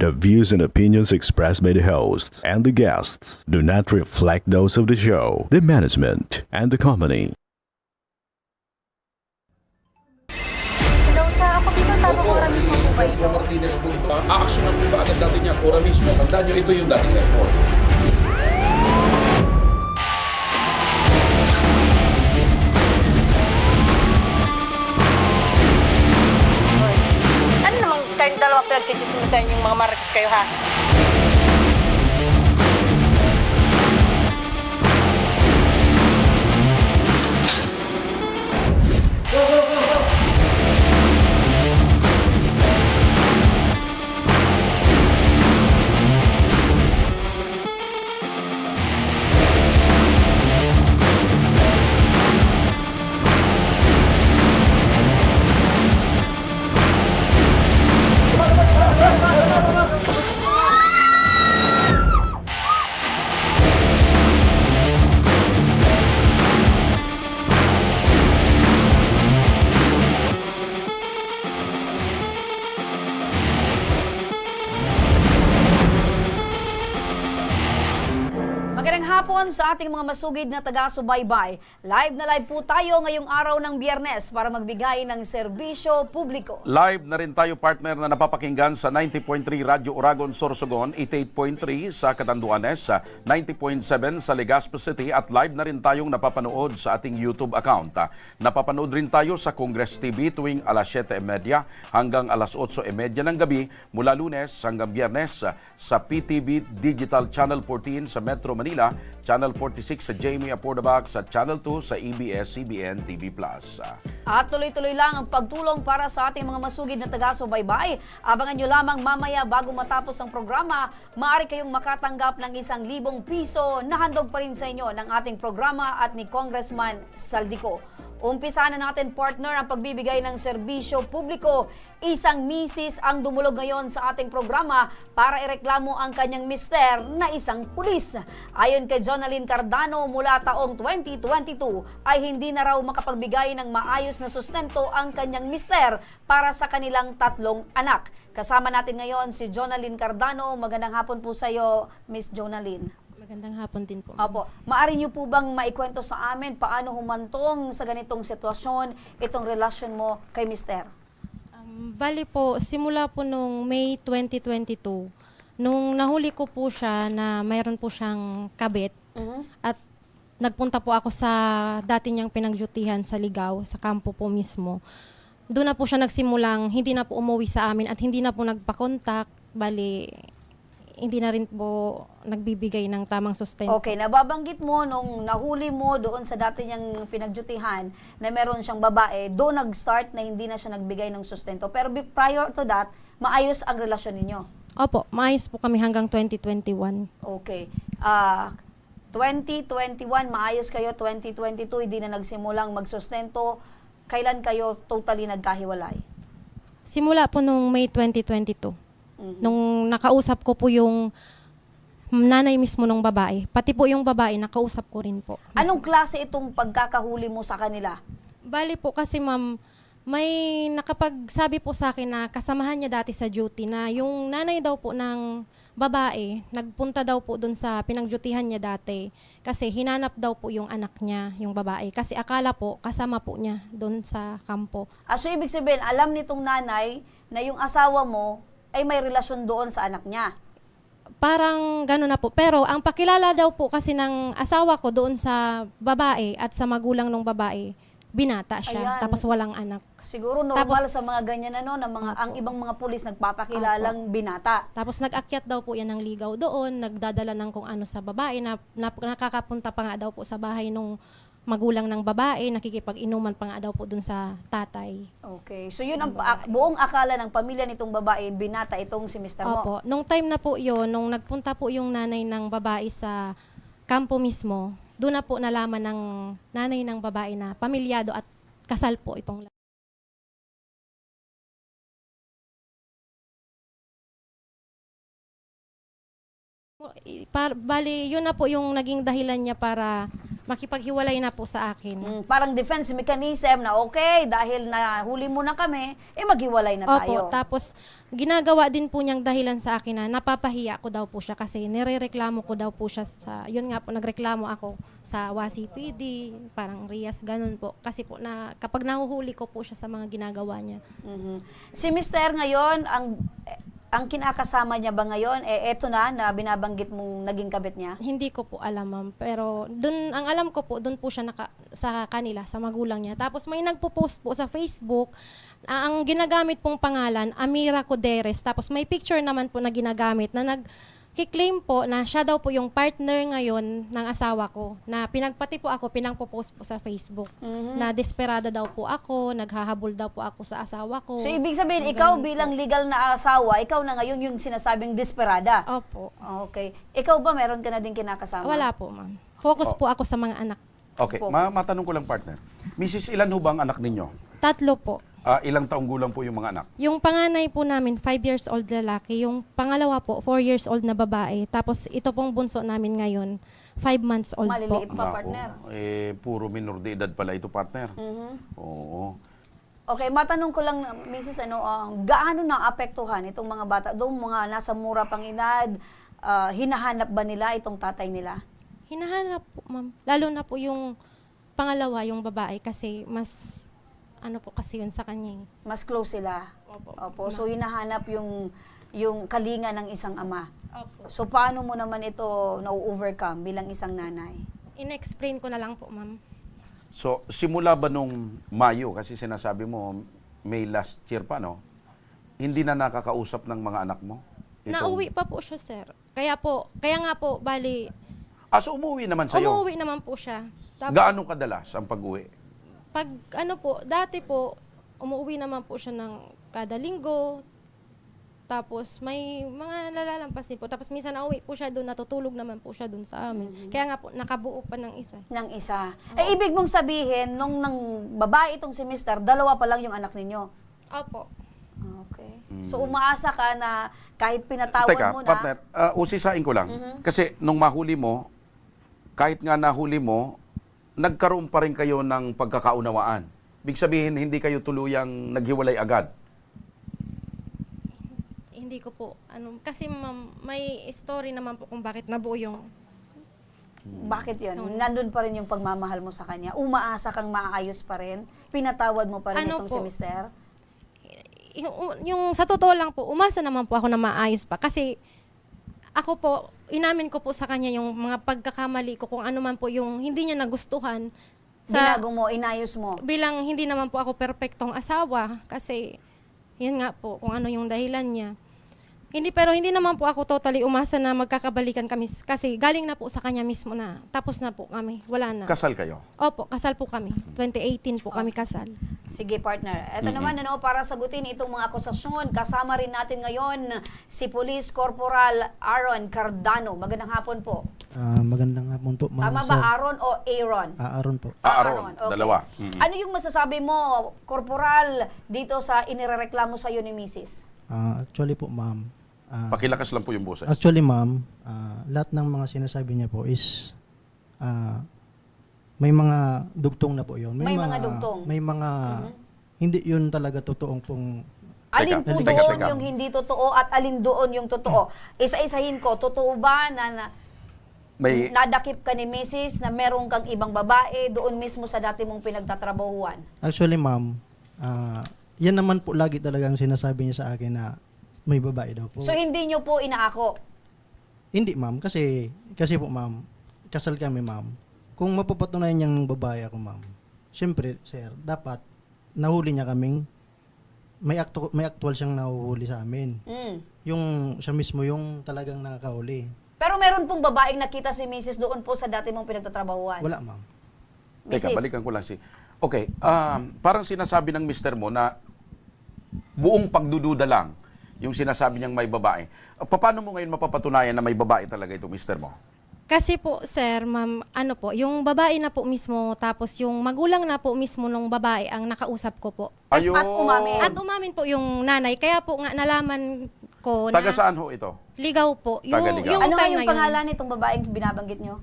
The views and opinions expressed by the hosts and the guests do not reflect those of the show, the management, and the company. Hello, sa ako dito, tamang oras mismo po ba Joshua ito? Martinez po ito. Aaksyonan po ba agad natin yan? Ora mismo. Tandaan nyo, ito yung dating airport. Ano namang kayong dalawa pinagchichismisan yung mga marites kayo, ha? Magandang hapon sa ating mga masugid na taga-subaybay. Live na live po tayo ngayong araw ng Biyernes para magbigay ng serbisyo publiko. Live na rin tayo, partner, na napapakinggan sa 90.3 Radyo Oragon, Sorsogon, 88.3 sa Catanduanes, 90.7 sa Legazpi City, at live na rin tayong napapanood sa ating YouTube account. Napapanood rin tayo sa Congress TV tuwing alas 7:30 hanggang alas 8:30 ng gabi mula Lunes hanggang Biyernes sa PTV Digital Channel 14 sa Metro Manila, Channel 46 sa Jamie Apordabac, sa Channel 2 sa ABS-CBN TV+. At tuloy-tuloy lang ang pagtulong para sa ating mga masugid na taga-subaybay. Abangan nyo lamang mamaya bago matapos ang programa, maaari kayong makatanggap ng 1,000 piso na handog pa rin sa inyo ng ating programa at ni Congressman Saldico. Umpisahan na natin, partner, ang pagbibigay ng serbisyo publiko. Isang misis ang dumulog ngayon sa ating programa para ireklamo ang kanyang mister na isang pulis. Ayon kay Jonalyn Cardano, mula taong 2022 ay hindi na raw makapagbigay ng maayos na sustento ang kanyang mister para sa kanilang 3 anak. Kasama natin ngayon si Jonalyn Cardano. Magandang hapon po sa iyo, Miss Jonalyn. Magandang hapon din po. Opo. Maari niyo po bang maikwento sa amin paano humantong sa ganitong sitwasyon itong relasyon mo kay mister? Bali po, simula po nung May 2022, nung nahuli ko po siya na mayroon po siyang kabit, at nagpunta po ako sa dati niyang pinagjutihan sa Ligaw, sa kampo po mismo. Doon na po siya nagsimulang, hindi na po umuwi sa amin at hindi na po nagpa-contact. Bali, hindi na rin po nagbibigay ng tamang sustento. Okay, nababanggit mo nung nahuli mo doon sa dati niyang pinagjutihan na meron siyang babae, doon nag-start na hindi na siya nagbigay ng sustento. Pero prior to that, maayos ang relasyon ninyo. Opo, maayos po kami hanggang 2021. Okay. 2021, maayos kayo. 2022, hindi na nagsimulang magsustento. Kailan kayo totally nagkahiwalay? Simula po nung May 2022. Nung nakausap ko po yung nanay mismo ng babae, pati po yung babae, nakausap ko rin po. Anong klase itong pagkakahuli mo sa kanila? Bali po kasi ma'am, may nakapagsabi po sa akin na kasamahan niya dati sa duty na yung nanay daw po ng babae, nagpunta daw po dun sa pinangjutihan niya dati kasi hinanap daw po yung anak niya, yung babae. Kasi akala po, kasama po niya dun sa kampo. So ibig sabihin, alam nitong nanay na yung asawa mo ay may relasyon doon sa anak niya. Parang gano'n na po. Pero ang pakilala daw po kasi ng asawa ko doon sa babae at sa magulang ng babae, binata siya. Ayan. Tapos walang anak. Siguro normal Tapos, sa mga ganyan na mga ang Opo. ibang mga pulis nagpapakilalang binata. Tapos nag-akyat daw po yan ng ligaw doon, nagdadala ng kung ano sa babae, nakakapunta pa nga daw po sa bahay nung magulang ng babae, nakikipag-inuman pa nga daw po dun sa tatay. Okay. So yun ang buong akala ng pamilya nitong babae, binata itong si Mr. mo. Opo. Nung time na po yun, nung nagpunta po yung nanay ng babae sa kampo mismo, doon na po nalaman ng nanay ng babae na pamilyado at kasal po itong bali, yun na po yung naging dahilan niya para makipaghiwalay na po sa akin. Parang defense mechanism na okay, dahil nahuli mo na kami, maghiwalay na tayo. Opo, tapos ginagawa din po niyang dahilan sa akin na napapahiya ko daw po siya kasi nirereklamo ko daw po siya sa, yun nga po, nagreklamo ako sa WASI PD, parang Rias, ganun po. Kasi po, kapag nahuhuli ko po siya sa mga ginagawa niya. Si Mr. ngayon, ang kinakasama niya ba ngayon, eto na binabanggit mong naging kabit niya? Hindi ko po alam, ma'am. Pero ang alam ko po, doon po siya sa kanila, sa magulang niya. Tapos may nagpo-post po sa Facebook, ang ginagamit pong pangalan, Amira Coderes. Tapos may picture naman po na ginagamit na nag-claim po na siya daw po yung partner ngayon ng asawa ko. Na pati po ako, pinang-post po sa Facebook. Na desperada daw po ako, naghahabol daw po ako sa asawa ko. So, ibig sabihin, ikaw bilang legal na asawa, ikaw na ngayon yung sinasabing desperada? Opo. Okay. Ikaw ba, meron ka na din kinakasama? Wala po, ma'am. Focus po ako sa mga anak. Okay, matanong ko lang, partner. Mrs., ilan ho ba ang anak ninyo? 3 po. Ilang taong gulang po yung mga anak? Yung panganay po namin, 5 years old lalaki. Yung pangalawa po, 4 years old na babae. Tapos ito pong bunso namin ngayon, 5 months old Maliliit po. pa, partner. Puro minor de edad pala ito, partner. Oo. Okay, matanong ko lang, Mrs., gaano naapektuhan itong mga bata, doon mga nasa mura pang edad, hinahanap ba nila itong tatay nila? Hinahanap po, ma'am. Lalo na po yung pangalawa, yung babae, kasi mas, po kasi yun sa kanya. Mas close sila? Opo. So, hinahanap yung kalinga ng isang ama. Opo. So, paano mo naman ito na-overcome bilang isang nanay? In-explain ko na lang po, ma'am. So, simula ba nung Mayo, kasi sinasabi mo, May last year pa, no? Hindi na nakakausap ng mga anak mo? Nauwi pa po siya, sir. Kaya nga po, bali, So umuwi naman sa'yo? umuwi naman po siya. Tapos, Gaano kadalas ang pag-uwi? pag dati po, umuwi naman po siya ng kada linggo. Tapos may mga nalalampas din po. Tapos minsan nauwi po siya doon, natutulog naman po siya doon sa amin. Kaya nga po, nakabuo pa ng isa. Ng isa. Ibig mong sabihin, nung babae itong si Mr., 2 pa lang yung anak ninyo? Opo. Okay. So, umaasa ka na kahit pinatawad Teka, mo na... partner, usisain ko lang. Kasi nung mahuli mo, kahit nga nahuli mo, nagkaroon pa rin kayo ng pagkakaunawaan. Ibig sabihin, hindi kayo tuluyang naghiwalay agad. Hindi ko po, kasi ma'am, may story naman po kung bakit nabuo yung... Bakit yun? Nandun pa rin yung pagmamahal mo sa kanya? Umaasa kang maayos pa rin? Pinatawad mo pa rin itong si Mr.? Yung sa totoo lang po, umasa naman po ako na maayos pa. Kasi ako po, inamin ko po sa kanya yung mga pagkakamali ko, kung ano man po yung hindi niya nagustuhan. Binago mo, inayos mo? Bilang hindi naman po ako perpektong asawa. Kasi, yun nga po, kung ano yung dahilan niya. Pero hindi naman po ako totally umasa na magkakabalikan kami. Kasi galing na po sa kanya mismo na tapos na po kami. Wala na. Kasal kayo? Opo, kasal po kami. 2018 po kami kasal. Sige, partner. Ito naman, para sagutin itong mga akusasyon, kasama rin natin ngayon si Police Corporal Aaron Cardano. Magandang hapon po. Magandang hapon po, ma'am. Tama ba, Aaron o Aaron? Aaron po. Aaron, Okay. dalawa. Ano yung masasabi mo, Corporal, dito sa inirereklamo sa'yo ni Mrs.? Actually po, ma'am. Pakilakas lang po yung boses. Actually, ma'am, lahat ng mga sinasabi niya po is may mga dugtong na po yun. May mga dugtong? May mga hindi yun talaga totoong pong... Alin po Teka, doon teka. yung hindi totoo at alin doon yung totoo? Isa-isahin ko, totoo ba na May nadakip ka ni Mrs. na meron kang ibang babae doon mismo sa dati mong pinagtatrabahuan? Actually, ma'am, yan naman po lagi talagang sinasabi niya sa akin na may babae daw po. So hindi nyo po inaako? Hindi, ma'am. Kasi po, ma'am, kasal kami, ma'am. Kung mapapatunayan niyang babae ako, ma'am, syempre, sir, dapat nahuli niya kaming may actual siyang nahuhuli sa amin. Yung siya mismo yung talagang nakakahuli. Pero meron pong babaeng nakita si Mrs. doon po sa dati mong pinagtatrabahuan? Wala, ma'am. Teka, balikan ko lang si... Okay, parang sinasabi ng mister mo na buong pagdududa lang yung sinasabi niyang may babae. Paano mo ngayon mapapatunayan na may babae talaga itong mister mo? Kasi po, sir, ma'am, yung babae na po mismo, tapos yung magulang na po mismo nung babae ang nakausap ko po. Ayun. At umamin. At umamin po yung nanay. Kaya po nga nalaman ko na Taga saan ho ito? ligaw po. Taga-Ligaw. Yung Ano nga time yung na yun. pangalan nitong babaeng binabanggit nyo?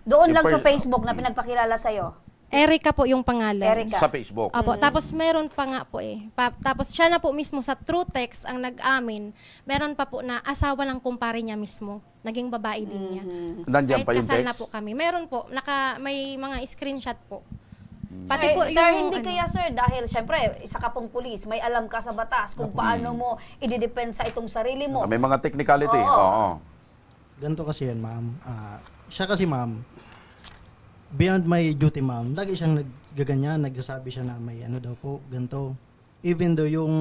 Doon Yung lang sa per- Facebook na pinagpakilala sa'yo. Erica po yung pangalan. Erica. Sa Facebook. Opo, tapos meron pa nga po tapos siya na po mismo sa True Text ang nag-amin. Meron pa po na asawa ng kumpare niya mismo. Naging babae din niya. Nandiyan Kahit pa yung kasal na text? po kami. Meron po, may mga screenshot po. Sir, Pati po sir, yung, hindi ano, kaya sir, dahil syempre, isa ka pong pulis, may alam ka sa batas kung paano mo ididepensa itong sarili mo. May mga technicality. Oo. Oo. Ganito kasi yan, ma'am. Siya kasi, ma'am, beyond my duty, ma'am, lagi siyang naggaganyan, nagsasabi siya na may ano daw po, ganito. Even though yung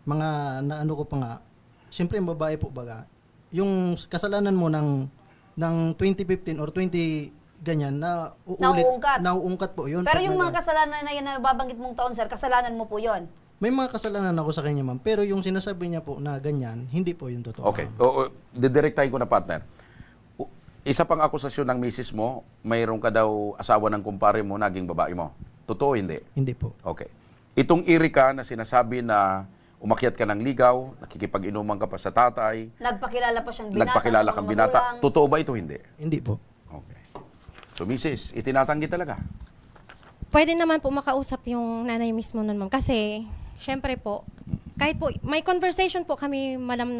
mga naano ko pa nga, siyempre yung babae po baga, yung kasalanan mo ng 2015 or 20 ganyan na uulit, nauungkat po yun. Pero Pag yung mga nag- kasalanan na yan na nababanggit mong taon, sir, kasalanan mo po yon. may mga kasalanan ako sa kanya, ma'am, pero yung sinasabi niya po na ganyan, hindi po yun totoo. Okay. ma'am. Didirektahin ko na, partner. Isa pang akusasyon ng misis mo, mayroon ka daw asawa ng kumpare mo, naging babae mo. Totoo, hindi? Hindi po. Okay. Itong Erica na sinasabi na umakyat ka ng ligaw, nakikipag-inuman ka pa sa tatay, Nagpakilala pa siyang binata. nagpakilala sa kang mga binata. magulang. Totoo ba ito, hindi? Hindi po. Okay. So, misis, itinatanggi talaga. pwede naman po makausap yung nanay mismo nun, ma'am. Kasi, syempre po, kahit po, may conversation po kami, madam,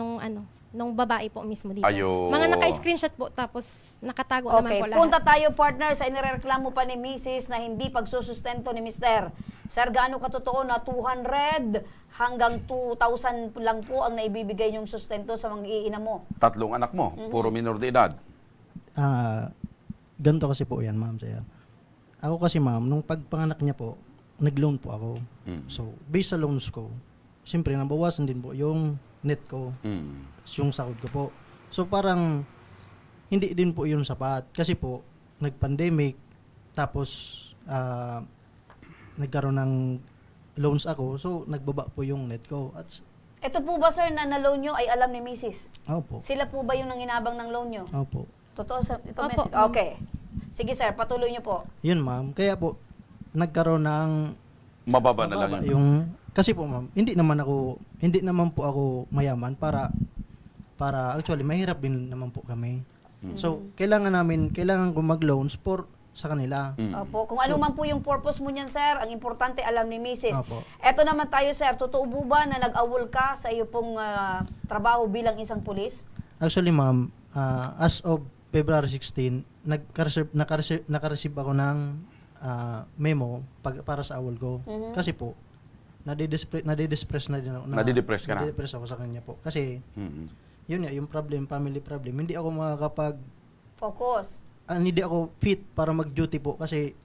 nung babae po mismo dito. Ayun. Mga naka-screenshot po, tapos nakatago naman Okay, po lahat. punta tayo partner sa inireklamo pa ni Mrs. na hindi pagsusustento ni Mr. Sir, gaano katotoo na 200 hanggang 2,000 lang po ang naibibigay yung sustento sa mga iina mo? 3 anak mo, puro minor de edad. Ganito kasi po yan, ma'am, sir. Ako kasi, ma'am, nung pagpanganak niya po, nag-loan po ako. So, based sa loans ko, siyempre, nabawasan din po yung net ko, yung sahod ko po. So, parang, hindi din po yun sapat. Kasi po, nag-pandemic, tapos, nagkaroon ng loans ako, so, nagbaba po yung net ko. At, Ito po ba sir na na-loan nyo ay alam ni Mrs.? opo, Sila po ba yung nanginabang ng loan nyo? opo. Totoo sa ito Opo, Mrs.? ma'am. Okay. Sige sir, patuloy nyo po. Yun, ma'am. Kaya po, nagkaroon ng Mababa na lang mababa yun. yung kasi po ma'am, hindi naman po ako mayaman para actually mahirap din naman po kami. So, kailangan ko mag-loans sa kanila. Opo. Kung ano man po yung purpose mo niyan, sir, ang importante alam ni Mrs. Opo. Eto naman tayo, sir. Totoo po ba na nag-awol ka sa iyo pong trabaho bilang isang pulis? Actually, ma'am, as of February 16, nakareceive ako ng memo para sa awol ko. Kasi po, nadidepress na din ako. Nadidepress ka na? Nadidepress ako sa kanya po. Kasi, Mhm. yun nga, yung family problem. Hindi ako Focus. hindi ako fit para mag-duty po kasi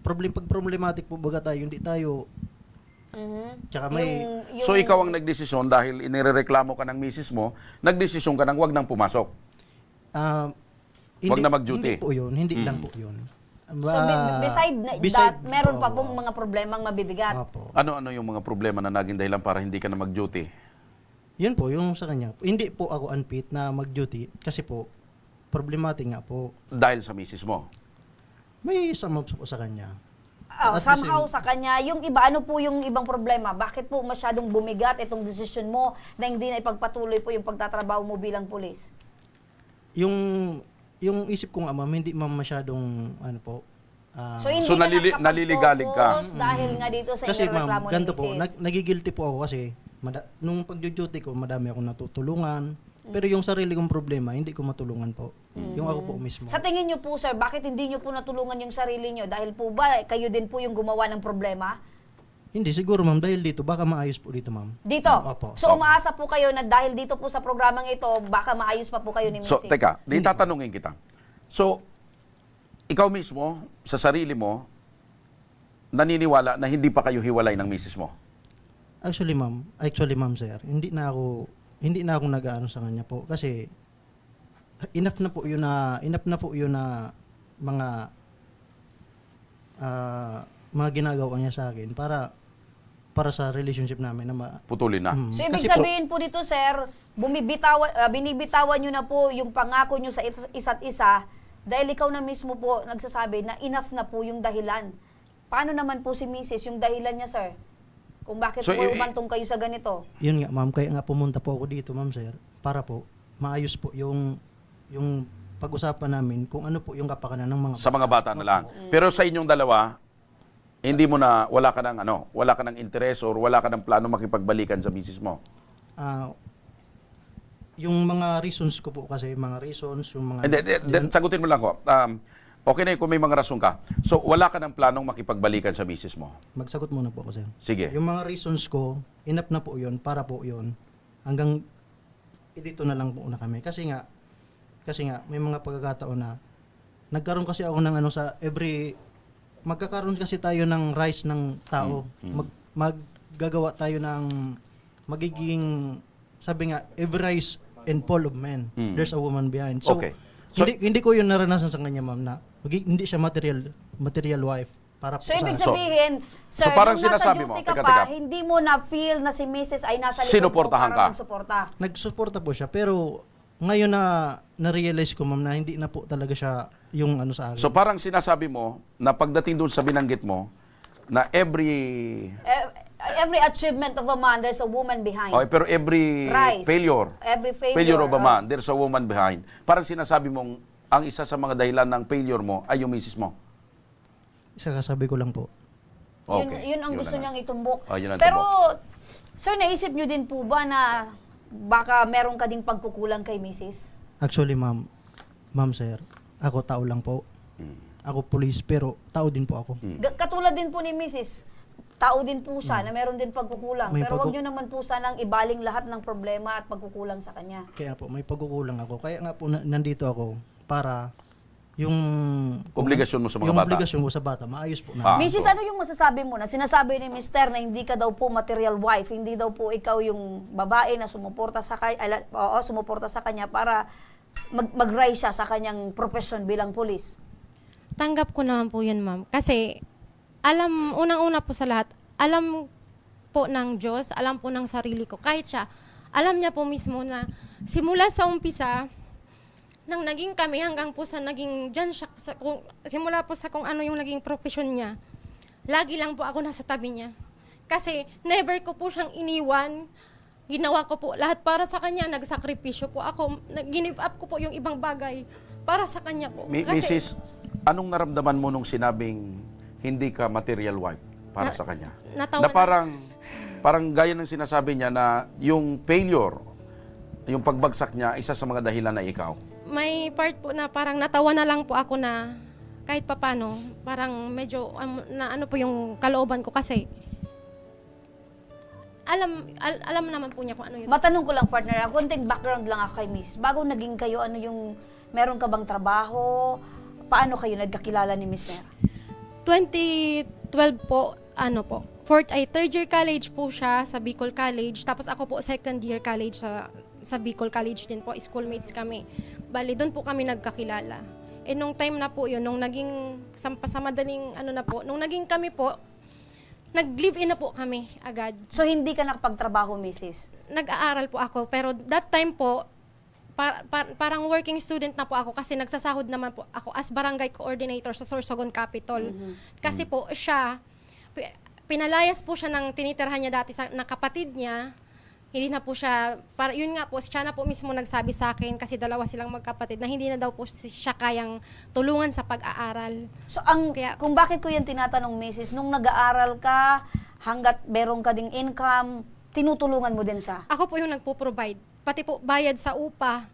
pag problematic po baga tayo, hindi tayo tsaka may So, ikaw ang nagdesisyon dahil inireklamo ka ng misis mo, nagdesisyon ka ng wag nang pumasok. Wag na mag-duty. Hindi po yun, hindi lang po yun. So, beside that, meron pa pong mga problemang mabibigat. Opo. Ano-ano yung mga problema na naging dahilan para hindi ka na mag-duty? Yun po, yung sa kanya. Hindi po ako unfit na mag-duty kasi po, problematic nga po. Dahil sa misis mo. May sama po sa kanya. At the Somehow same- sa kanya, yung iba, ano po yung ibang problema? Bakit po masyadong bumigat itong decision mo na hindi na ipagpatuloy po yung pagtatrabaho mo bilang pulis? Yung isip ko nga, ma'am, hindi ma'am masyadong, ano po, So, hindi So, ka naliligalig ka? nakapag-focus dahil nga dito sa kasi inireklamo ma'am, ni ganito po, Mrs. nagigilty po ako kasi nung pag-duty ko, madami akong natutulungan. Pero yung sarili kong problema, hindi ko matulungan po. Yung ako po mismo. Sa tingin nyo po, sir, bakit hindi nyo po natulungan yung sarili nyo? Dahil po ba, kayo din po yung gumawa ng problema? Hindi, siguro ma'am, dahil dito, baka maayos po dito ma'am. Dito? Opo. So, umaasa po kayo na dahil dito po sa programang ito, baka maayos pa po kayo ni Mrs. So, teka, di tatanungin kita. So, ikaw mismo, sa sarili mo, naniniwala na hindi pa kayo hiwalay ng misis mo? Actually ma'am sir, hindi na ako nag-aano sa kanya po kasi enough na po yun na mga ginagawa niya sa akin para sa relationship namin na Putulin na. So, ibig Kasi sabihin po dito, sir, binibitawan nyo na po yung pangako nyo sa isa't isa dahil ikaw na mismo po nagsasabi na enough na po yung dahilan. Paano naman po si Mrs. yung dahilan niya, sir? Kung bakit So, po umantong kayo sa ganito? yun nga ma'am, kaya nga pumunta po ako dito ma'am sir para po maayos po yung pag-usapan namin kung ano po yung kapakanan ng mga Sa mga bata na lang. Pero sa inyong dalawa, hindi mo na, wala ka ng interes or wala ka ng plano makipagbalikan sa misis mo. Ah, yung mga reasons ko po kasi, mga reasons, yung mga... Sagutin mo lang ko. Okay na yun kung may mga rason ka. So, wala ka ng planong makipagbalikan sa misis mo. Magsagot muna po ako, sir. Sige. Yung mga reasons ko, enough na po yun, para po yun. Hanggang dito na lang po na kami. Kasi nga, may mga pagkakataon na nagkaroon kasi ako ng magkakaroon kasi tayo ng rise ng tao. Maggagawa tayo ng magiging, sabi nga, every rise and fall of men, there's a woman behind. So, Okay. So- hindi ko yun naranasan sa kanya, ma'am, na hindi siya material wife para po So, ibig sa... sabihin, so sir, parang nung nasa sinasabi duty mo, ka teka, pa, teka. hindi mo na-feel na si Mrs. ay nasa likod mo Sinuportahan para ka. magsuporta. Nagsuporta po siya, pero ngayon na-realize ko, ma'am, na hindi na po talaga siya yung ano sa akin. So, parang sinasabi mo na pagdating doon sa binanggit mo, na Every achievement of a man, there's a woman behind. okay, pero every Rise. failure Failure of a man, there's a woman behind. Parang sinasabi mong ang isa sa mga dahilan ng failure mo ay yung misis mo. Sabi ko lang po. Okay. Yun ang gusto na nga. niyang itumbok. Yun ang Pero, tumbok. sir, naisip niyo din po ba na baka meron ka ding pagkukulang kay Mrs.? Actually, ma'am, sir, ako tao lang po. Ako police, pero tao din po ako. Katulad din po ni Mrs., tao din po siya na meron din pagkukulang. May Pero huwag niyo naman po sanang ibaling lahat ng problema at pagkukulang sa kanya. Kaya po, may pagkukulang ako. Kaya nga po, nandito ako para yung... Obligasyon mo sa mga yung bata. obligasyon ko sa bata, maayos po Ah. na. Mrs., so- ano yung masasabi mo na sinasabi ni Mr. na hindi ka daw po material wife, hindi daw po ikaw yung babae na sumuporta sa kanya para mag-rise siya sa kanyang profession bilang pulis? Tanggap ko naman po yun, ma'am. Kasi, unang-una po sa lahat, alam po ng Diyos, alam po ng sarili ko. Kahit siya, alam niya po mismo na simula sa umpisa, nang naging kami hanggang po sa naging dyan siya, simula po sa kung ano yung naging profession niya, lagi lang po ako nasa tabi niya. Kasi never ko po siyang iniwan. Ginawa ko po lahat para sa kanya, nagsakripisyo po ako, give up ko po yung ibang bagay para sa kanya po. Mrs., anong naramdaman mo nung sinabing hindi ka material wife para sa kanya? Natawa Na parang gaya ng sinasabi niya na yung failure, yung pagbagsak niya, isa sa mga dahilan na ikaw. May part po na parang natawa na lang po ako na kahit papano, parang medyo na ano po yung kalooban ko kasi alam naman po niya kung ano yun. Matanong ko lang, partner, konting background lang ako kay Miss. Bago naging kayo, ano yung, meron ka bang trabaho? Paano kayo nagkakilala ni Mr.? 2012 po, third year college po siya sa Bicol College. Tapos ako po second year college sa Bicol College din po. Schoolmates kami. Bali, doon po kami nagkakilala. Nung time na po yun, nung naging, sa madaling nung naging kami po, nag-live-in na po kami agad. So, hindi ka nakapagtrabaho, Mrs.? Nag-aaral po ako, pero that time po, parang working student na po ako kasi nagsasahod naman po ako as barangay coordinator sa Sorsogon Capitol. Kasi po siya, pinalayas po siya ng tinitirhan niya dati na kapatid niya. Hindi na po siya, yun nga po, siya na po mismo nagsabi sa akin kasi dalawa silang magkapatid na hindi na daw po siya kayang tulungan sa pag-aaral. So, kung bakit ko yan tinatanong, Mrs., nung nag-aaral ka, hanggat meron ka ding income, tinutulungan mo din siya? Ako po yung nagpo-provide. Pati po bayad sa upa.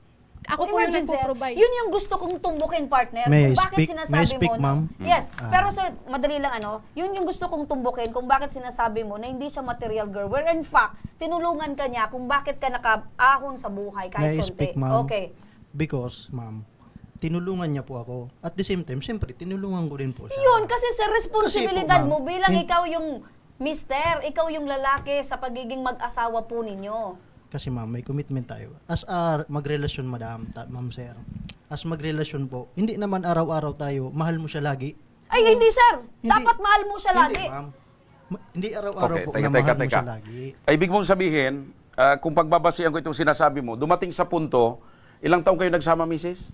Ako po yung Imagine, sir, nagpo-provide. yun yung gusto kong tumbukin, partner. May Kung bakit speak- sinasabi may speak, mo, ma'am? Yes, pero sir, madali lang yun yung gusto kong tumbukin kung bakit sinasabi mo na hindi siya material girl. Where in fact, tinulungan ka niya kung bakit ka nakaahon sa buhay kahit May konti. speak, ma'am? Okay. Because, ma'am, tinulungan niya po ako. At the same time, siyempre, tinulungan ko din po siya. Yun, kasi sa responsibilidad Kasi po, mo ma'am, bilang ikaw yung mister, ikaw yung lalaki sa pagiging mag-asawa po ninyo. Kasi ma'am, may commitment tayo. As magrelasyon, ma'am sir. As magrelasyon po, hindi naman araw-araw tayo, mahal mo siya lagi. Ay, hindi sir. Hindi. Dapat mahal mo siya lagi. Hindi, ma'am. Hindi araw-araw Okay, po teka, na mahal mo teka. siya lagi. Ay, ibig mong sabihin, kung pagbabasihan ko itong sinasabi mo, dumating sa punto, ilang taong kayo nagsama, Mrs.?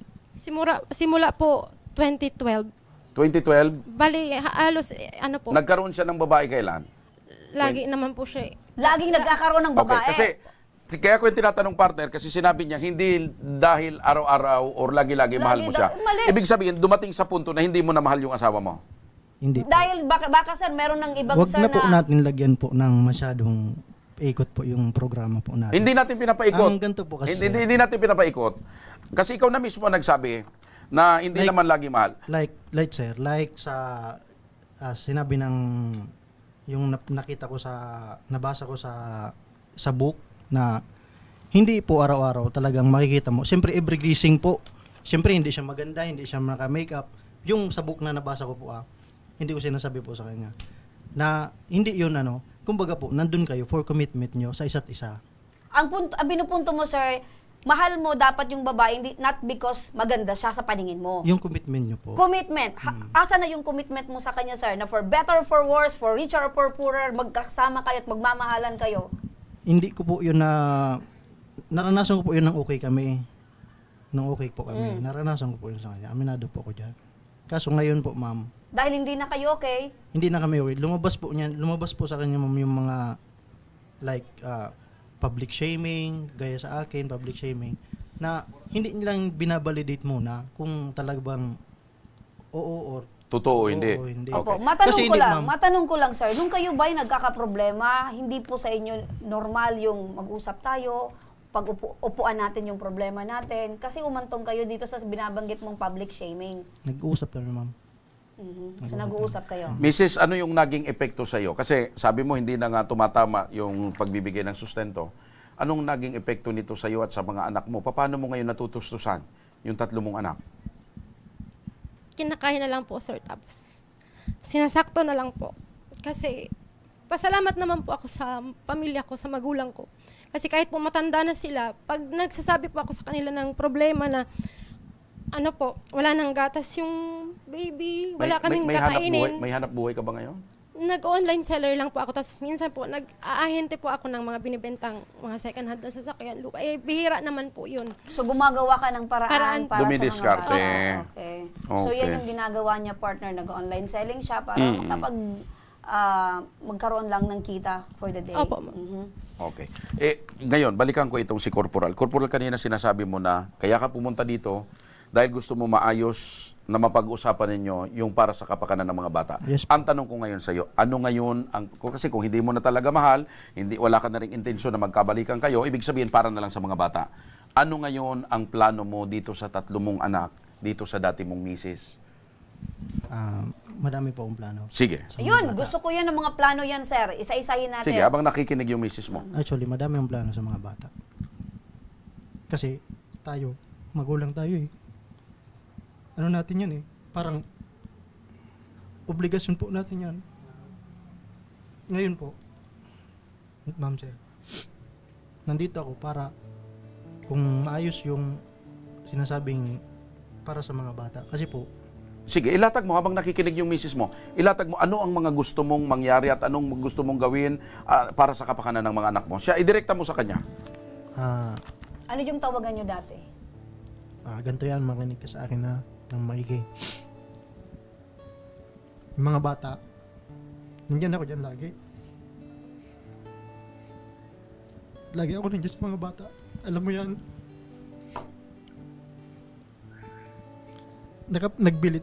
Simula po 2012. 2012? Bali, halos po. Nagkaroon siya ng babae kailan? Lagi naman po siya. Laging nagkakaroon ng babae. Okay, kasi Kaya ko yung tinatanong partner kasi sinabi niya hindi dahil araw-araw or lagi-lagi mahal mo siya. Mali. Ibig sabihin, dumating sa punto na hindi mo na mahal yung asawa mo. Hindi po. Dahil baka sir, meron ng ibang Wag sir na po natin lagyan po ng masyadong ikot po yung programa po natin. Hindi natin pinapaikot. Ang ganito po kasi, Hindi natin pinapaikot. Kasi ikaw na mismo nagsabi na hindi naman lagi mahal. like sa sinabi ng yung nakita ko nabasa ko sa book na hindi po araw-araw talagang makikita mo. Siyempre every gising po. Siyempre hindi siya maganda, hindi siya naka-makeup. Yung sa book na nabasa ko po hindi ko sinasabi po sa kanya na hindi yun kumbaga po nandun kayo for commitment nyo sa isa't isa. Ang binupunto mo sir, mahal mo dapat yung babae, not because maganda siya sa paningin mo. Yung commitment nyo po. Commitment. Asa na yung commitment mo sa kanya, sir? Na for better, for worse, for richer or for poorer, magkasama kayo at magmamahalan kayo? Hindi ko po yun naranasan ko po yun nang okay kami. Nung okay po kami. Naranasan ko po yun sa kanya. Aminado po ako dyan. Kaso ngayon po, ma'am, Dahil hindi na kayo okay? hindi na kami okay. Lumabas po sa kanya, ma'am, yung mga like public shaming, gaya sa akin, public shaming, na hindi nilang binabalidate muna kung talagang oo or Totoo, hindi. oo, hindi. Opo, Kasi hindi, ma'am. matanong ko lang, sir, nung kayo ba'y nagkakaproblema, hindi po sa inyo normal yung mag-usap tayo, pag upuan natin yung problema natin, kasi umantong kayo dito sa binabanggit mong public shaming. Nag-uusap kami, ma'am. So nag-uusap kayo. Mrs., ano yung naging epekto sa iyo? Kasi sabi mo hindi na nga tumatama yung pagbibigay ng sustento. Anong naging epekto nito sa iyo at sa mga anak mo? Paano mo ngayon natutustusan yung 3 mong anak? Kinakain na lang po, sir. Tapos, sinasakto na lang po. Kasi, pasalamat naman po ako sa pamilya ko, sa magulang ko. Kasi kahit po matanda na sila, pag nagsasabi po ako sa kanila ng problema na, wala nang gatas yung baby, wala kaming kakainin. May hanap buhay ka ba ngayon? Nag-online seller lang po ako. Tapos minsan po, nag-aahente po ako ng mga binibentang mga second hand na sasakyan. Lupa. Bihira naman po yun. So gumagawa ka ng paraan para sa mga Dumidiskarte. bata. Okay. So Okay. yan yung ginagawa niya, partner, nag-online selling siya para makapag magkaroon lang ng kita for the day. Opo, ma'am. Mhm. Okay. Ngayon, balikan ko itong si Corporal. Corporal, kanina sinasabi mo na kaya ka pumunta dito dahil gusto mo maayos na mapag-usapan ninyo yung para sa kapakanan ng mga bata. Yes. Ang tanong ko ngayon sa iyo, ano ngayon, kasi kung hindi mo na talaga mahal, wala ka na rin intensyon na magkabalikan kayo, ibig sabihin para na lang sa mga bata. Ano ngayon ang plano mo dito sa 3 mong anak, dito sa dati mong misis? Madami po akong plano. Sige. Yun, gusto ko yan ng mga plano yan, sir. Isa-isahin natin. Sige, habang nakikinig yung misis mo. Actually, madami akong plano sa mga bata. Kasi tayo, magulang tayo eh. Ano natin yan eh? Parang obligasyon po natin yan. Ngayon po, ma'am sir, nandito ako para kung maayos yung sinasabing para sa mga bata. Kasi po, Sige, ilatag mo habang nakikinig yung misis mo. Ilatag mo ano ang mga gusto mong mangyari at anong gusto mong gawin para sa kapakanan ng mga anak mo. Siya, idirekta mo sa kanya. Ano yung tawagan nyo dati? ganito yan, makinig ka sa akin na ng maigi. Yung mga bata, nandiyan ako dyan lagi. Lagi ako nandiyan sa mga bata. Alam mo yan.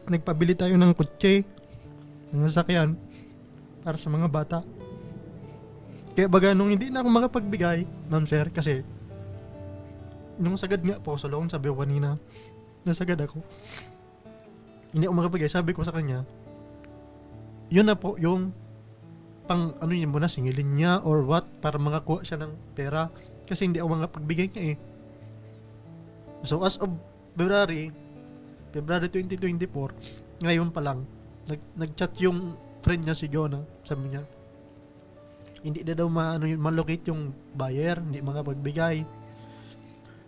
Nagpabili tayo ng kutse, ng sasakyan, para sa mga bata. Kaya baga nung hindi na ako makapagbigay, ma'am sir, kasi nung sagad nga po sa loan, sabi ko kanina, nasagad ako. Hindi ako makapagbigay, sabi ko sa kanya, yun na po yung pang ano yun muna, singilin niya or what, para makakuha siya ng pera. Kasi hindi ako makapagbigay niya eh. So as of February 2024, ngayon pa lang, nag-chat yung friend niya si Jonah, sabi niya, hindi na daw malocate yung buyer, hindi makapagbigay.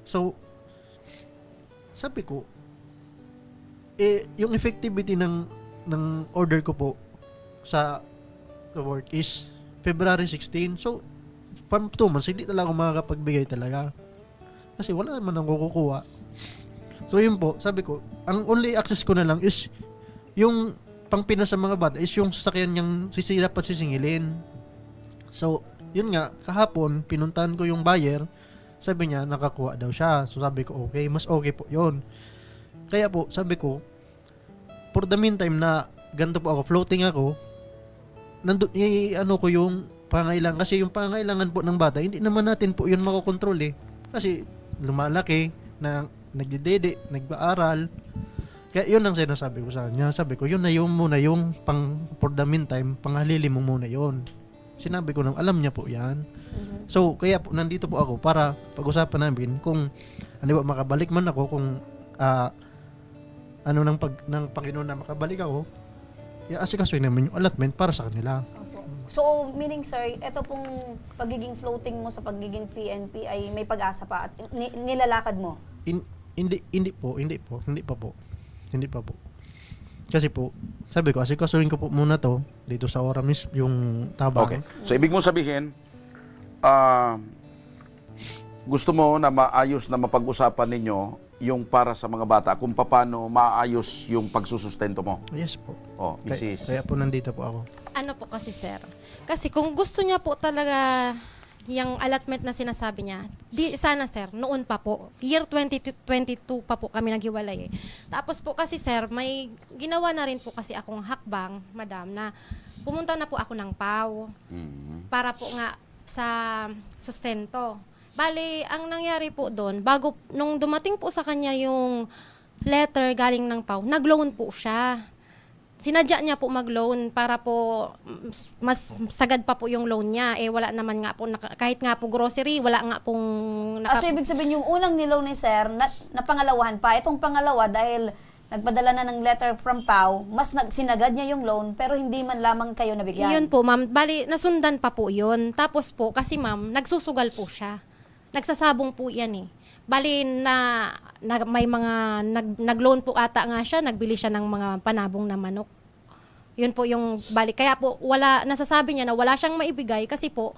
So, sabi ko, yung effectivity ng order ko po sa work is February 16. So, from 2 months, hindi talaga ako makakapagbigay talaga. Kasi wala naman ang kukuha. So, yun po, sabi ko, ang only access ko na lang is yung pangpina sa mga bata is yung sasakyan niyang dapat sisingilin. So, yun nga, kahapon, pinuntahan ko yung buyer sabi niya, nakakuha daw siya. So sabi ko, okay, mas okay po yun. Kaya po, sabi ko, for the meantime na ganito po ako, floating ako, ano ko yung pangailangan. Kasi yung pangailangan po ng bata, hindi naman natin po yun makokontrol eh. Kasi lumalaki, na nagdidede, nagpaaral. Kaya yun ang sinasabi ko sa kanya. Sabi ko, yun na yung muna yung for the meantime, panghalili mo muna yun. Sinabi ko nang alam niya po yan. So, kaya po, nandito po ako para pag-usapan namin kung ano ba, makabalik man ako, kung ng Panginoon na makabalik ako, asikasuhin naman yung allotment para sa kanila. Opo. So, meaning sir, ito pong pagiging floating mo sa pagiging PNP ay may pag-asa pa at nilalakad mo? Hindi pa po. Kasi po, sabi ko, asikasuhin ko po muna to dito sa Oramis, yung tabang. Okay. So, ibig mong sabihin, gusto mo na maayos na mapag-usapan ninyo yung para sa mga bata, kung paano maayos yung pagsusustento mo. Yes po. Oh, Mrs. Kaya po nandito po ako. Ano po kasi, sir? Kasi kung gusto niya po talaga yung allotment na sinasabi niya, di sana, sir, noon pa po. Year 2022 pa po kami naghiwalay eh. Tapos po kasi, sir, may ginawa na rin po kasi akong hakbang, madam, na pumunta na po ako ng PAW para po nga sa sustento. Bali, ang nangyari po doon, bago, nung dumating po sa kanya yung letter galing ng PAW, nag-loan po siya. Sinadya niya po mag-loan para po mas sagad pa po yung loan niya. Eh, wala naman nga po, kahit nga po grocery, wala nga pong... So, ibig sabihin, yung unang niloan ni sir, na pangalawahan pa. Itong pangalawa, dahil nagpadala na ng letter from PAW, mas sinagad niya yung loan, pero hindi man lamang kayo nabigyan. Yun po, ma'am. Bali, nasundan pa po yun. Tapos po, kasi ma'am, nagsusugal po siya. Nagsasabong po yan eh. Bali na may mga nag-loan po ata nga siya, nagbili siya ng mga panabong na manok. Yun po yung bali. Kaya po nasasabi niya na wala siyang maibigay kasi po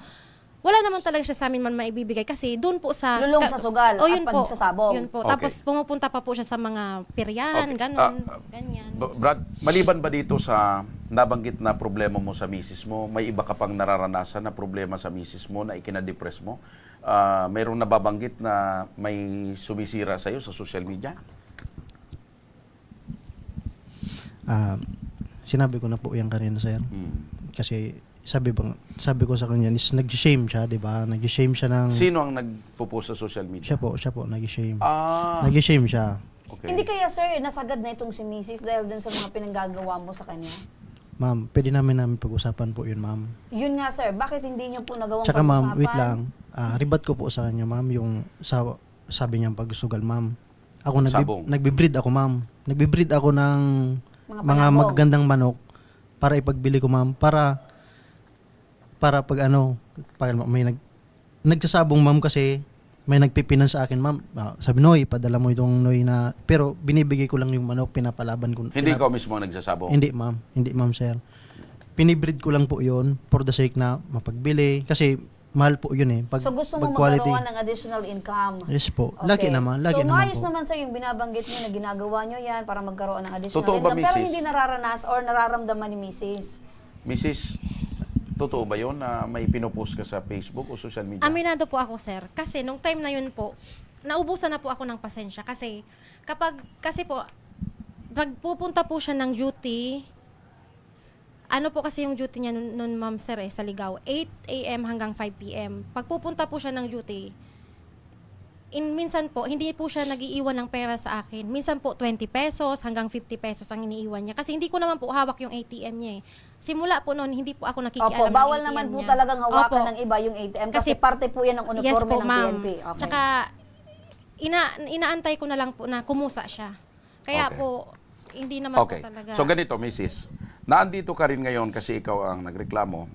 wala naman talaga siya sa amin man maibibigay kasi doon po sa Lulong sa sugal yun at po, pagsasabong. Yun po. Okay. Tapos pumupunta pa po siya sa mga piryan, Okay. ganun, ganyan. Brad, maliban ba dito sa nabanggit na problema mo sa misis mo, may iba ka pang nararanasan na problema sa misis mo na ikinadepress mo? Mayroong nababanggit na may sumisira sa'yo sa social media? Sinabi ko na po yan kanina, sir. Kasi sabi ko sa kanya is nag-shame siya, 'di ba? Nag-shame siya ng Sino ang nagpo-post sa social media? siya po nag-shame. Ah, Nag-shame siya. okay. Hindi kaya sir, nasagad na itong si Mrs. dahil din sa mga pinanggagawa mo sa kanya? Ma'am, pwede namin pag-usapan po 'yun, ma'am. Yun nga sir, bakit hindi niyo po nagawang Tsaka pag-usapan? ma'am, wait lang. Ribat ko po sa kanya, ma'am, yung sabi niyang pagsugal, ma'am. Ako Sabong. nagbe-breed ako, ma'am. Nagbe-breed ako ng Mga mga panabong. magagandang manok para ipagbili ko, ma'am, para pag may nagsasabong, ma'am, kasi may nagpipinan sa akin, ma'am. Sabi, Noy, padala mo itong Noy na, pero binibigay ko lang yung manok, pinapalaban ko. Hindi ikaw mismo nagsasabong? Hindi, ma'am, sir. Pinibreed ko lang po yun for the sake na mapagbili. Kasi mahal po yun eh. So gusto mo quality. magkaroon ng additional income? Yes po. Okay. Lagi naman so naman maayos po. naman sa yung binabanggit niyo na ginagawa niyo yan para magkaroon ng additional Totoo ba, income. Pero Mrs.? hindi nararanas or nararamdaman ni Mrs. Mrs., totoo ba yun na may pinopost ka sa Facebook o social media? Aminado po ako, sir. Kasi nung time na yun po, naubusan na po ako ng pasensya. Kasi po, pag pupunta po siya ng duty, ano po kasi yung duty niya nun ma'am sir sa Ligaw, 8 a.m. hanggang 5 p.m. Pag pupunta po siya ng duty, minsan po, hindi po siya nag-iiwan ng pera sa akin. Minsan po, 20 pesos hanggang 50 pesos ang iniiwan niya. Kasi hindi ko naman po hawak yung ATM niya eh. Simula po noon, hindi po ako nakikialam Opo, bawal ng ATM naman po niya. talagang hawakan Opo. ng iba yung ATM kasi Kasi- parte po yan ng uniforme Yes po, ng ma'am. PNP. Okay. Tsaka, inaantay ko na lang po na kumusa siya. Kaya Okay. po, hindi naman Okay. po talaga. So ganito, Mrs. Naandito ka rin ngayon kasi ikaw ang nagreklamo.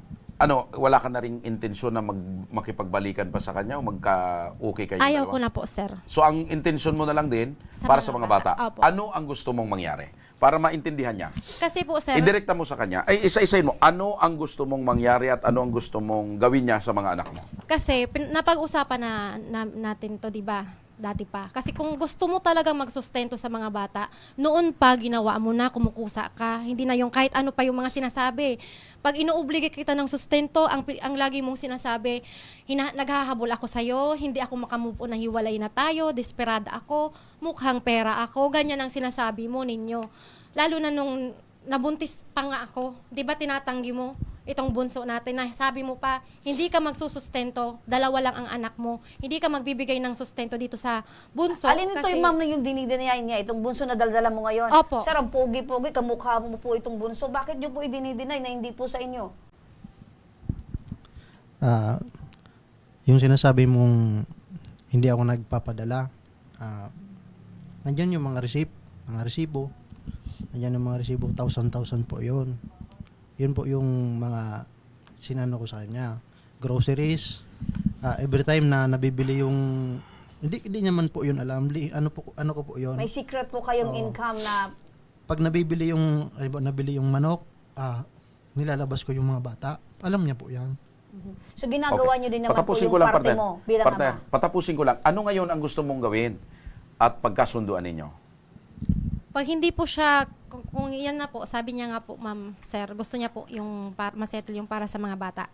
Wala ka na ring intensyon na makipagbalikan pa sa kanya o magka-okay kayo Ayaw ko dalawa? na po, sir. So ang intensyon mo na lang din Sa para mga sa mga bata. bata. Opo. Ano ang gusto mong mangyari? Para maintindihan niya. Kasi po, sir, Indirekta mo sa kanya. Ay, isa-isayin mo. Ano ang gusto mong mangyari at ano ang gusto mong gawin niya sa mga anak mo? kasi napag-usapan natin to, di ba? dati pa. Kasi kung gusto mo talagang magsustento sa mga bata, noon pa ginawa mo na, kumukusa ka. Hindi na yung kahit ano pa yung mga sinasabi. Pag inuoblige kita ng sustento, ang lagi mong sinasabi, naghahabol ako sa'yo, hindi ako makamove on na hiwalay na tayo, desperada ako, mukhang pera ako, ganyan ang sinasabi mo ninyo. Lalo na nung nabuntis pa nga ako, di ba tinatanggi mo itong bunso natin na sabi mo pa, hindi ka magsusustento, dalawa lang ang anak mo, hindi ka magbibigay ng sustento dito sa bunso. Alin ito yung ma'am na yung dinideny niya, itong bunso na daldala mo ngayon? Opo. Sir, ang pogi-pogi, kamukha mo po itong bunso. Bakit niyo po i-dinideny na hindi po sa inyo? Yung sinasabi mong hindi ako nagpapadala, nandyan yung mga resibo, nandyan yung mga resibo, 1,000 po yun. Yun po yung mga sinano ko sa kanya. Groceries, every time na nabibili yung, hindi naman po yun alam, ano ko po yun. May secret po kayong income na... Pag nabili yung manok, nilalabas ko yung mga bata, alam niya po yan. So ginagawa niyo din naman po Patapusin yung ko lang, parte partner. mo bilang Partner, ama. patapusin ko lang. Ano ngayon ang gusto mong gawin at pagkasunduan ninyo? Pag hindi po siya, kung yan na po, sabi niya nga po, ma'am, sir, gusto niya po yung masettle yung para sa mga bata.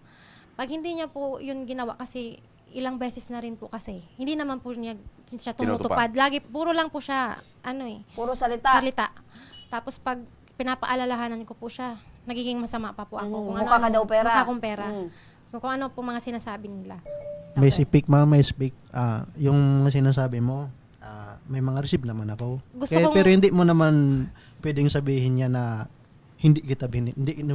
Pag hindi niya po yun ginawa kasi ilang beses na rin po kasi, hindi naman po siya tumutupad. Lagi, puro lang po siya, Puro salita. Tapos pag pinapaalalahanan ko po siya, nagiging masama pa po ako. Kung Mukha ka daw pera. Mukha akong pera. Kung ano po mga sinasabi nila. May speak, ma'am, may speak. Yung sinasabi mo, may mga receive naman ako. Pero hindi mo naman pwedeng sabihin niya na hindi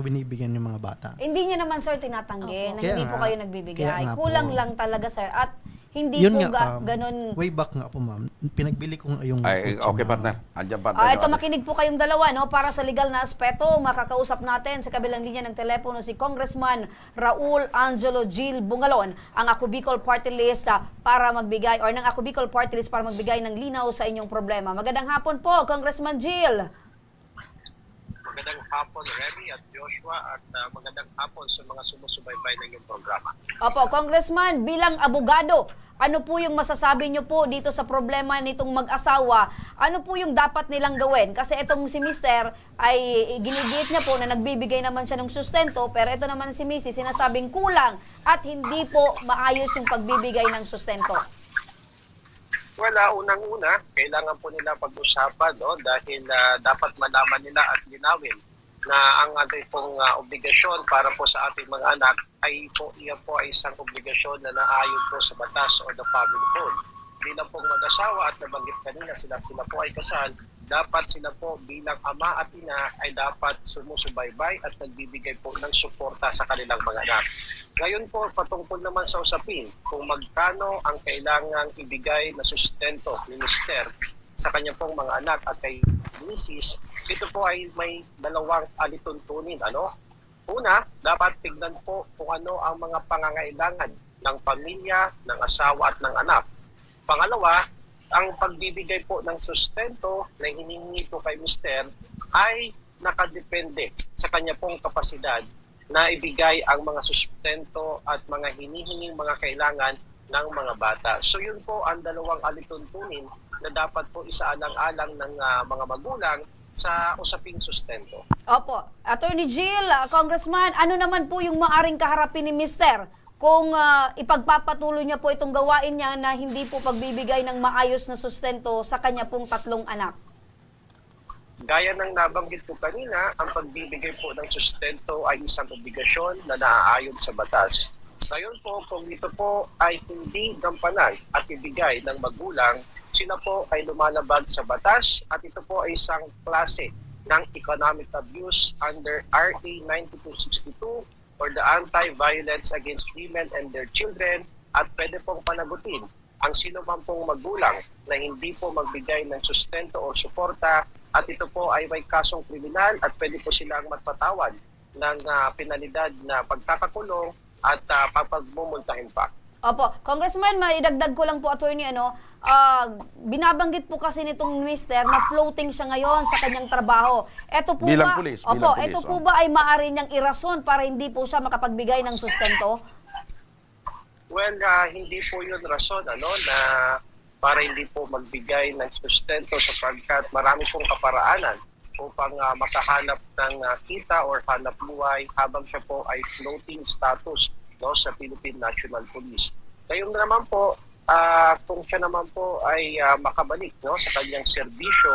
binibigyan yung mga bata. Hindi niya naman, sir, tinatanggi na Kaya hindi po nga. kayo Kaya nagbibigay. nga Kulang po. lang talaga, sir. At hindi Yun po nga, ganun. way back nga po, ma'am. Pinagbili ko nga yung... Ay, okay, partner. Andiyan, partner. Ito, makinig po kayong dalawa, no? Para sa legal na aspeto, makakausap natin sa kabilang linya ng telepono si Congressman Raul Angelo Gil Bungalon, ang Ako Bicol Party List para magbigay, or ng Ako Bicol Party List para magbigay ng linaw sa inyong problema. Magandang hapon po, Congressman Gil. Magandang hapon, Remy at Joshua, at magandang hapon sa mga sumusubaybay ng iyong programa. Opo, Congressman, bilang abogado, ano po yung masasabi niyo po dito sa problema nitong mag-asawa? Ano po yung dapat nilang gawin? Kasi itong si Mister ay ginigiit niya po na nagbibigay naman siya ng sustento, pero ito naman si Mrs. sinasabing kulang at hindi po maayos yung pagbibigay ng sustento. Wala, unang-una, kailangan po nila pag-usapan, no? Dahil dapat malaman nila at linawin na ang ating pong obligasyon para po sa ating mga anak ay po, iyan po ay isang obligasyon na naayon po sa batas o the family code. Bilang pong mag-asawa at nabanggit kanina sila po ay kasal, dapat sila po bilang ama at ina ay dapat sumusubaybay at nagbibigay po ng suporta sa kanilang mga anak. Ngayon po, patungkol naman sa usapin, kung magkano ang kailangang ibigay na sustento ni Mister sa kanyang pong mga anak at kay Mrs., ito po ay may dalawang alituntunin. Una, dapat tignan po kung ano ang mga pangangailangan ng pamilya, ng asawa at ng anak. Pangalawa, ang pagbibigay po ng sustento na hinihingi po kay Mister ay nakadepende sa kanya pong kapasidad na ibigay ang mga sustento at mga hinihinging mga kailangan ng mga bata. So yun po ang dalawang alituntunin na dapat po isaalang-alang ng mga magulang sa usaping sustento. Opo. Attorney Jill, Congressman, ano naman po yung maaring kaharapin ni Mister kung ipagpapatuloy niya po itong gawain niya na hindi po pagbibigay ng maayos na sustento sa kanya pong 3 anak? Gaya ng nabanggit ko kanina, ang pagbibigay po ng sustento ay isang obligasyon na naaayon sa batas. Ngayon po, kung ito po ay hindi gampanan at ibigay ng magulang, sila po ay lumalabag sa batas at ito po ay isang klase ng economic abuse under RA 9262 or the Anti-Violence Against Women and Their Children, at pwede pong panagutin ang sino man pong magulang na hindi po magbigay ng sustento o suporta, at ito po ay may kasong kriminal at pwede po silang matpatawad ng penalidad na pagkakakulong at papagmumultahin pa. Opo. Congressman, maidagdag ko lang po, attorney, binabanggit po kasi nitong Mister na floating siya ngayon sa kanyang trabaho. Ito po Bilang ba, pulis, opo, bilang pulis, ito po ba ay maaari niyang irason para hindi po siya makapagbigay ng sustento? Well, hindi po yun rason na para hindi po magbigay ng sustento sapagkat marami pong kaparaanan upang makahanap ng kita or hanap buhay habang siya po ay floating status, no, sa Philippine National Police. Ngayon naman po, kung siya naman po ay makabalik, no, sa kanyang serbisyo,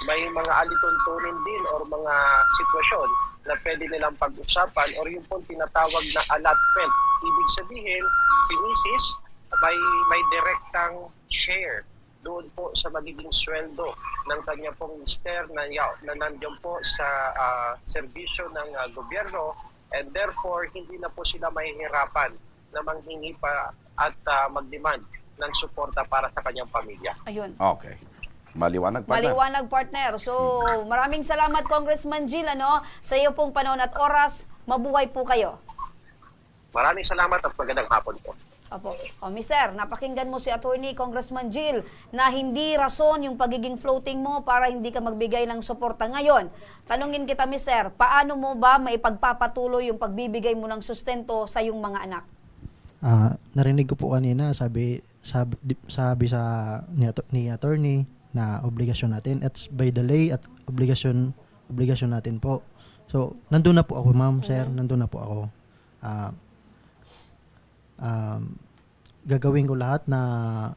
may mga alituntunin din or mga sitwasyon na pwede nilang pag-usapan or yung pong tinatawag na allotment. Ibig sabihin, si Mrs. may direktang share doon po sa magiging sweldo ng kanya pong mister na nandiyan po sa serbisyo ng gobyerno, and therefore hindi na po sila mahihirapan na manghingi pa at mag-demand ng suporta para sa kanyang pamilya. Ayun. Okay. Maliwanag, partner. Maliwanag, partner. So, maraming salamat, Congressman Jill, sa iyo pong panahon at oras. Mabuhay po kayo. Maraming salamat at magandang hapon po. Opo. Mister, napakinggan mo si Attorney Congressman Jill na hindi rason yung pagiging floating mo para hindi ka magbigay ng suporta ngayon. Tanungin kita, Mister, paano mo ba maipagpapatuloy yung pagbibigay mo ng sustento sa iyong mga anak? Narinig ko po kanina, sabi sa ni attorney na obligasyon natin at by the lay at obligasyon natin po. So, nandun na po ako, ma'am, sir, nandun na po ako. Gagawin ko lahat na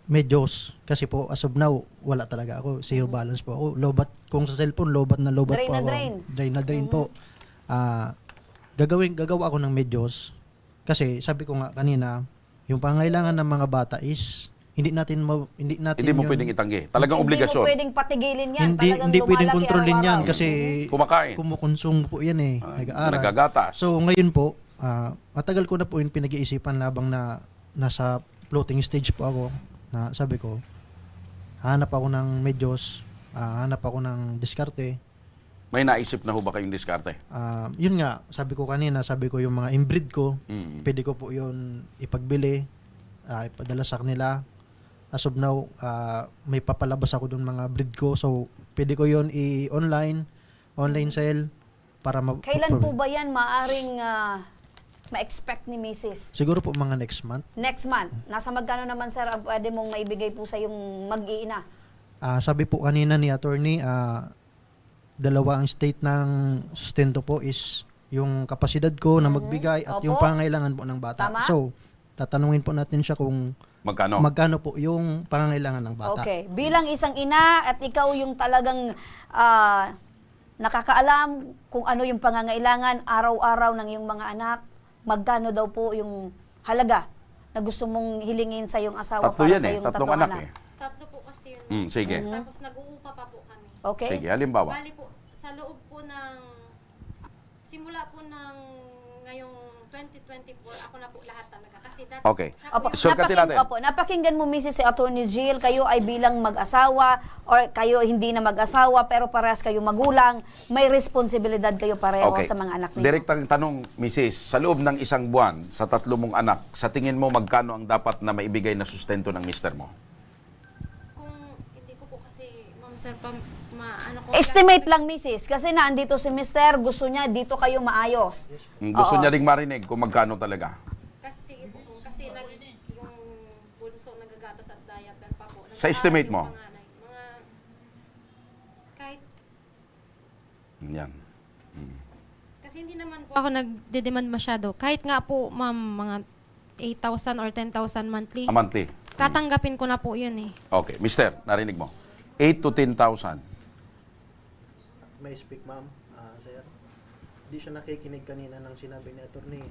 medyos kasi po as of now wala talaga ako, zero balance po ako. Lobat kung sa cellphone, lobat na lobat Drain po na ako. drain. Drain na drain po. Gagawa ako ng medyos kasi sabi ko nga kanina, yung pangailangan ng mga bata is hindi mo Hindi mo pwedeng itanggi. Talagang Hindi obligasyon. mo pwedeng patigilin yan. Talagang hindi pwedeng lumalaki kontrolin yan araw-araw. kasi Kumakain. kumukonsumo po yan nag-aaral. Nagagatas. So ngayon po, matagal ko na po yung pinag-iisipan labang na nasa floating stage po ako na sabi ko, hanap ako ng medyos, hanap ako ng diskarte. May naisip na ho ba kayong diskarte? Yun nga, sabi ko kanina, sabi ko yung mga inbreed ko, pwede ko po yun ipagbili, ipadala sa kanila. As of now, may papalabas ako dun mga breed ko. So, pwede ko yun online sale para Kailan po ba yan maaring ma-expect ni Mrs.? Siguro po mga next month. Next month. Nasa magkano naman, sir, ang pwede mong maibigay po sa yung mag-iina? Sabi po kanina ni attorney, dalawa ang state ng sustento po is yung kapasidad ko na magbigay at Opo. yung pangangailangan po ng bata. Tama. So, tatanungin po natin siya kung magkano po yung pangangailangan ng bata. Okay. Bilang isang ina at ikaw yung talagang nakakaalam kung ano yung pangangailangan araw-araw ng iyong mga anak, magkano daw po yung halaga na gusto mong hilingin sa iyong asawa Tatlo para yan sa iyong tatlong tatlong anak anak? Tatlo po kasi yun. Sige. Tapos nag-uupa pa po kami. Okay? Sige, halimbawa. Bali po, sa loob po simula po ng ngayong 2024, ako na po lahat talaga. Kasi dati, Okay. siya Opo, po yung- Sulkatin natin. napakinggan mo, Mrs. si Attorney Jill, kayo ay bilang mag-asawa or kayo hindi na mag-asawa pero parehas kayo magulang, may responsibilidad kayo pareho sa mga anak ninyo. Direktang tanong, Mrs., sa loob ng isang buwan, sa tatlo mong anak, sa tingin mo magkano ang dapat na maibigay na sustento ng mister mo? Kung hindi ko po kasi, ma'am sir, ano ko Estimate lang, Mrs. Kasi naandito si Mr. Gusto niya dito kayo maayos. Gusto niya ring marinig kung magkano talaga. Kasi sige po, kasi yung bunso nagagatas at diaper pa po. Sa estimate mo? Mga kahit, Yan. kasi hindi naman po ako nagde-demand masyado. Kahit nga po, ma'am, mga 8,000 or 10,000 monthly. A monthly. Tatanggapin ko na po yun eh. Okay. Mister, narinig mo. 8 to 10,000. May speak, ma'am, sir. Hindi siya nakikinig kanina ng sinabi ni attorney.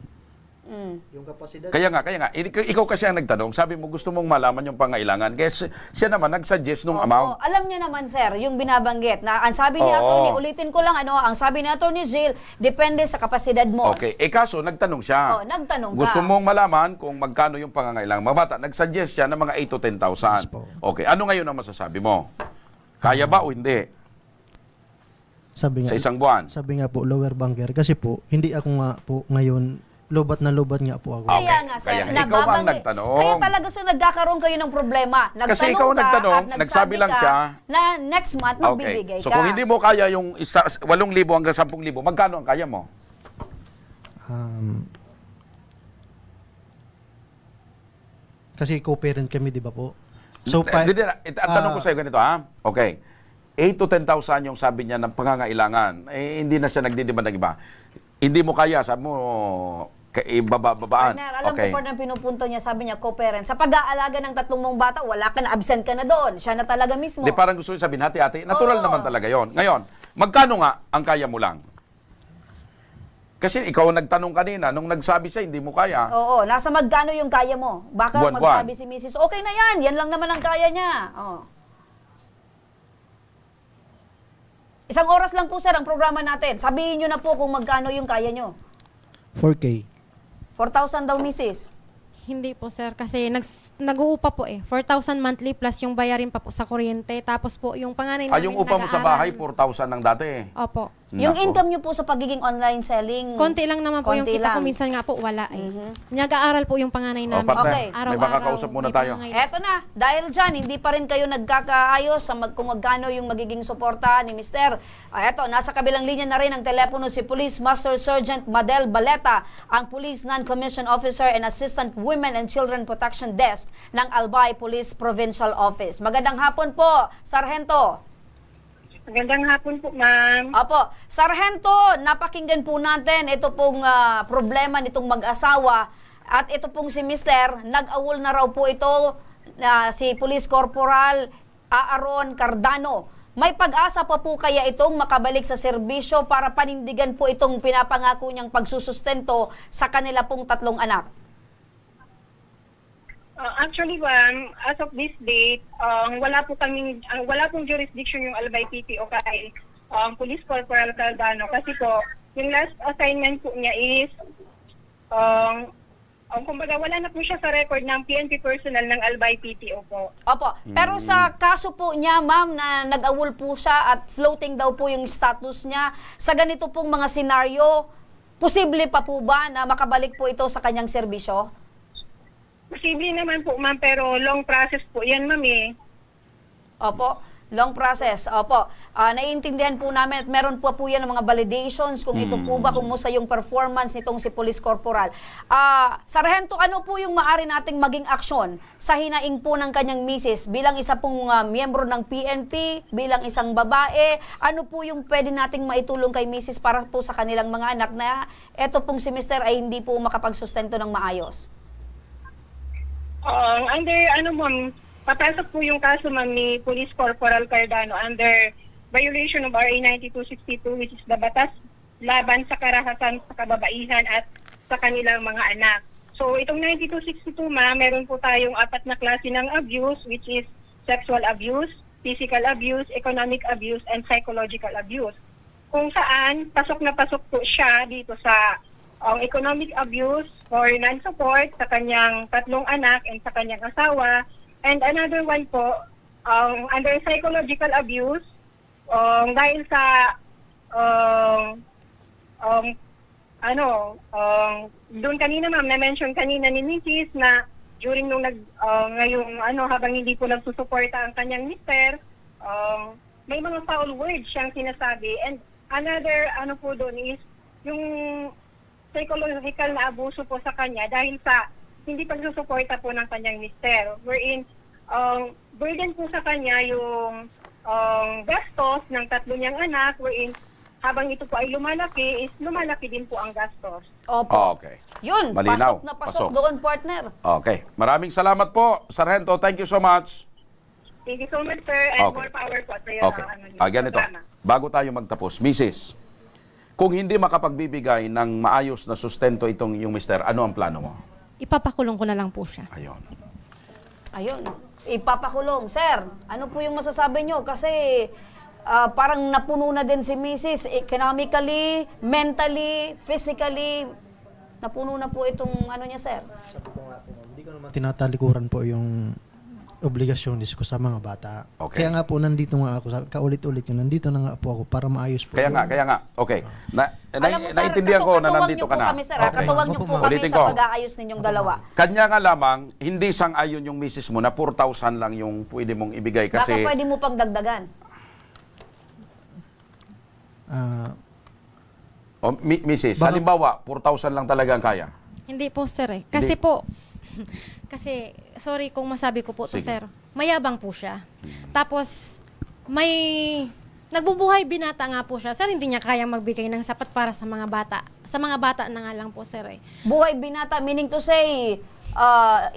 Yung kapasidad. Kaya nga. Ikaw kasi ang nagtanong. Sabi mo, gusto mong malaman yung pangailangan. Kaya siya naman nag-suggest nung Opo, amount. alam niya naman, sir, yung binabanggit na ang sabi ni Oo. Attorney, ulitin ko lang, ang sabi ni Attorney Jill, depende sa kapasidad mo. Okay. Kaso, nagtanong siya. Nagtanong ka. Gusto mong malaman kung magkano yung pangangailangan. Mga bata, nag-suggest siya ng mga 8 to 10,000. Yes po. Okay. Ano ngayon ang masasabi mo? Kaya ba o hindi? Sabi nga, Sa isang buwan? sabi nga po, lower banker. Kasi po, hindi ako nga po ngayon, lobat na lobat nga po ako. Okay. Kaya nga, sir, Kaya ikaw ang nababanggit. nagtanong. Kaya talaga sir, nagkakaroon kayo ng problema. Kasi ikaw ang ka nagtanong, at nagsabi lang ka siya. na next month magbibigay So ka. kung hindi mo kaya yung 8,000 hanggang 10,000, magkano ang kaya mo? Kasi co-parent kami, di ba po? So, Ang tanong ko sa'yo ganito, ha? Okay. 8 to 10,000 yung sabi niya ng pangangailangan. Hindi na siya nagdidemand ng iba. Hindi mo kaya, sabi mo, babaan. Partner, alam ko partner, pinupunto niya, sabi niya, co-parent. Sa pag-aalaga ng 3 mong bata, wala ka na, absent ka na doon. Siya na talaga mismo. Di, parang gusto niya sabihin, hati-hati. Natural naman talaga yon. Ngayon, magkano nga ang kaya mo lang? Kasi ikaw ang nagtanong kanina, nung nagsabi siya, hindi mo kaya. Oo, nasa magkano yung kaya mo? Baka Buwan-buwan. magsabi si Mrs. Okay na yan lang naman ang kaya niya. Oh. Isang oras lang po sir ang programa natin. Sabihin nyo na po kung magkano yung kaya nyo. 4K. 4,000 daw Mrs. Hindi po sir, kasi nag-uupa po eh. 4,000 monthly plus yung bayarin pa po sa kuryente. Tapos po yung panganay namin Yung upa mo sa bahay, 4,000 ng dati. Opo. Yung Nako. income nyo po sa pagiging online selling. Konti lang naman po yung Konti kita ko. lang. Minsan nga po wala eh. Nag-aaral po yung panganay namin. partner, Okay. may makakausap muna may tayo. pangangailangan. Eto na, dahil dyan, hindi pa rin kayo nagkakaayos sa kung magkano yung magiging suporta ni Mr. Eto, nasa kabilang linya na rin ang telepono si Police Master Sergeant Madel Baleta, ang Police Non-Commissioned Officer and Assistant Women and Children Protection Desk ng Albay Police Provincial Office. Magandang hapon po, Sargento. Magandang hapon po, ma'am. Apo, Sargento, napakinggan po natin ito pong problema nitong mag-asawa at ito pong si Mr. Nag-awol na raw po ito si Police Corporal Aaron Cardano. May pag-asa pa po kaya itong makabalik sa serbisyo para panindigan po itong pinapangako niyang pagsusustento sa kanila pong 3 anak? Actually, ma'am, as of this date, wala pong jurisdiction yung Albay PPO kay Police Corporal Cardano kasi po, yung last assignment po niya is, kumbaga wala na po siya sa record ng PNP personnel ng Albay PPO po. Opo. Pero sa kaso po niya, ma'am, na nag-awol po siya at floating daw po yung status niya, sa ganito pong mga senaryo, posible pa po ba na makabalik po ito sa kanyang serbisyo? Posible naman po, ma'am, pero long process po yan, ma'am eh. Opo, long process. Opo, naiintindihan po namin at meron po yan ng mga validations kung ito po ba, kumusta yung performance nitong si Police Corporal. Sargento, ano po yung maaari nating maging aksyon sa hinaing po ng kanyang misis bilang isa pong miyembro ng PNP, bilang isang babae? Ano po yung pwede nating maitulong kay misis para po sa kanilang mga anak na eto pong si Mr. ay hindi po makapagsustento ng maayos? Papasok po yung kaso, ma'am, ni Police Corporal Cardano under violation of RA 9262, which is the batas laban sa karahasan sa kababaihan at sa kanilang mga anak. So, itong 9262, ma'am, meron po tayong 4 na klase ng abuse, which is sexual abuse, physical abuse, economic abuse, and psychological abuse. Kung saan, pasok na pasok po siya dito sa economic abuse for non-support sa kanyang 3 anak and sa kanyang asawa. And another one po, under psychological abuse, dahil sa doon kanina, ma'am, na-mention kanina ni Mrs. na during nung habang hindi po nagsusuporta ang kanyang mister, may mga foul words siyang sinasabi. And another po doon is yung psychological na abuso po sa kanya dahil sa hindi pagsusuporta po ng kanyang mister. Wherein, burden po sa kanya yung gastos ng 3 niyang anak, wherein habang ito po ay lumalaki, lumalaki din po ang gastos. Opo. Okay. Yun, Malinaw. pasok na pasok doon, partner. Okay. Maraming salamat po, Sargento. Thank you so much. Thank you so much, sir, and Okay. more power po sa iyo. Okay. Ganito. Bago tayo magtapos, Mrs., kung hindi makapagbibigay ng maayos na sustento itong yung mister, ano ang plano mo? Ipapakulong ko na lang po siya. Ayun. Ayun, ipapakulong. Sir, ano po yung masasabi nyo? Kasi parang napuno na din si Mrs. Economically, mentally, physically. Napuno na po itong ano niya, sir. Sabi ko nga po, ma'am, hindi ko naman tinatalikuran po yung obligasyonis ko sa mga bata. Okay. Kaya nga po nandito nga ako, kaulit-ulit yun, nandito na nga po ako para maayos po. Kaya nga. Okay. Alam mo, sir, Naintindihan ko na katuwang nandito niyo ka po na. Kami, sir, Okay. katuwang niyo po kami Ulitin sa ko. pag-aayos ninyong dalawa. Kanya nga lamang, hindi sang-ayon yung misis mo na 4,000 lang yung pwede mong ibigay kasi... Baka pwede mo pang dagdagan. Misis, Baka- halimbawa, 4,000 lang talaga ang kaya. Hindi po sir eh. Kasi Hindi. po, kasi sorry kung masabi ko po to Sige. sir. mayabang po siya. Tapos, may nagbubuhay binata nga po siya. Sir, hindi niya kayang magbigay ng sapat para sa mga bata. Sa mga bata na nga lang po, sir. Buhay binata, meaning to say,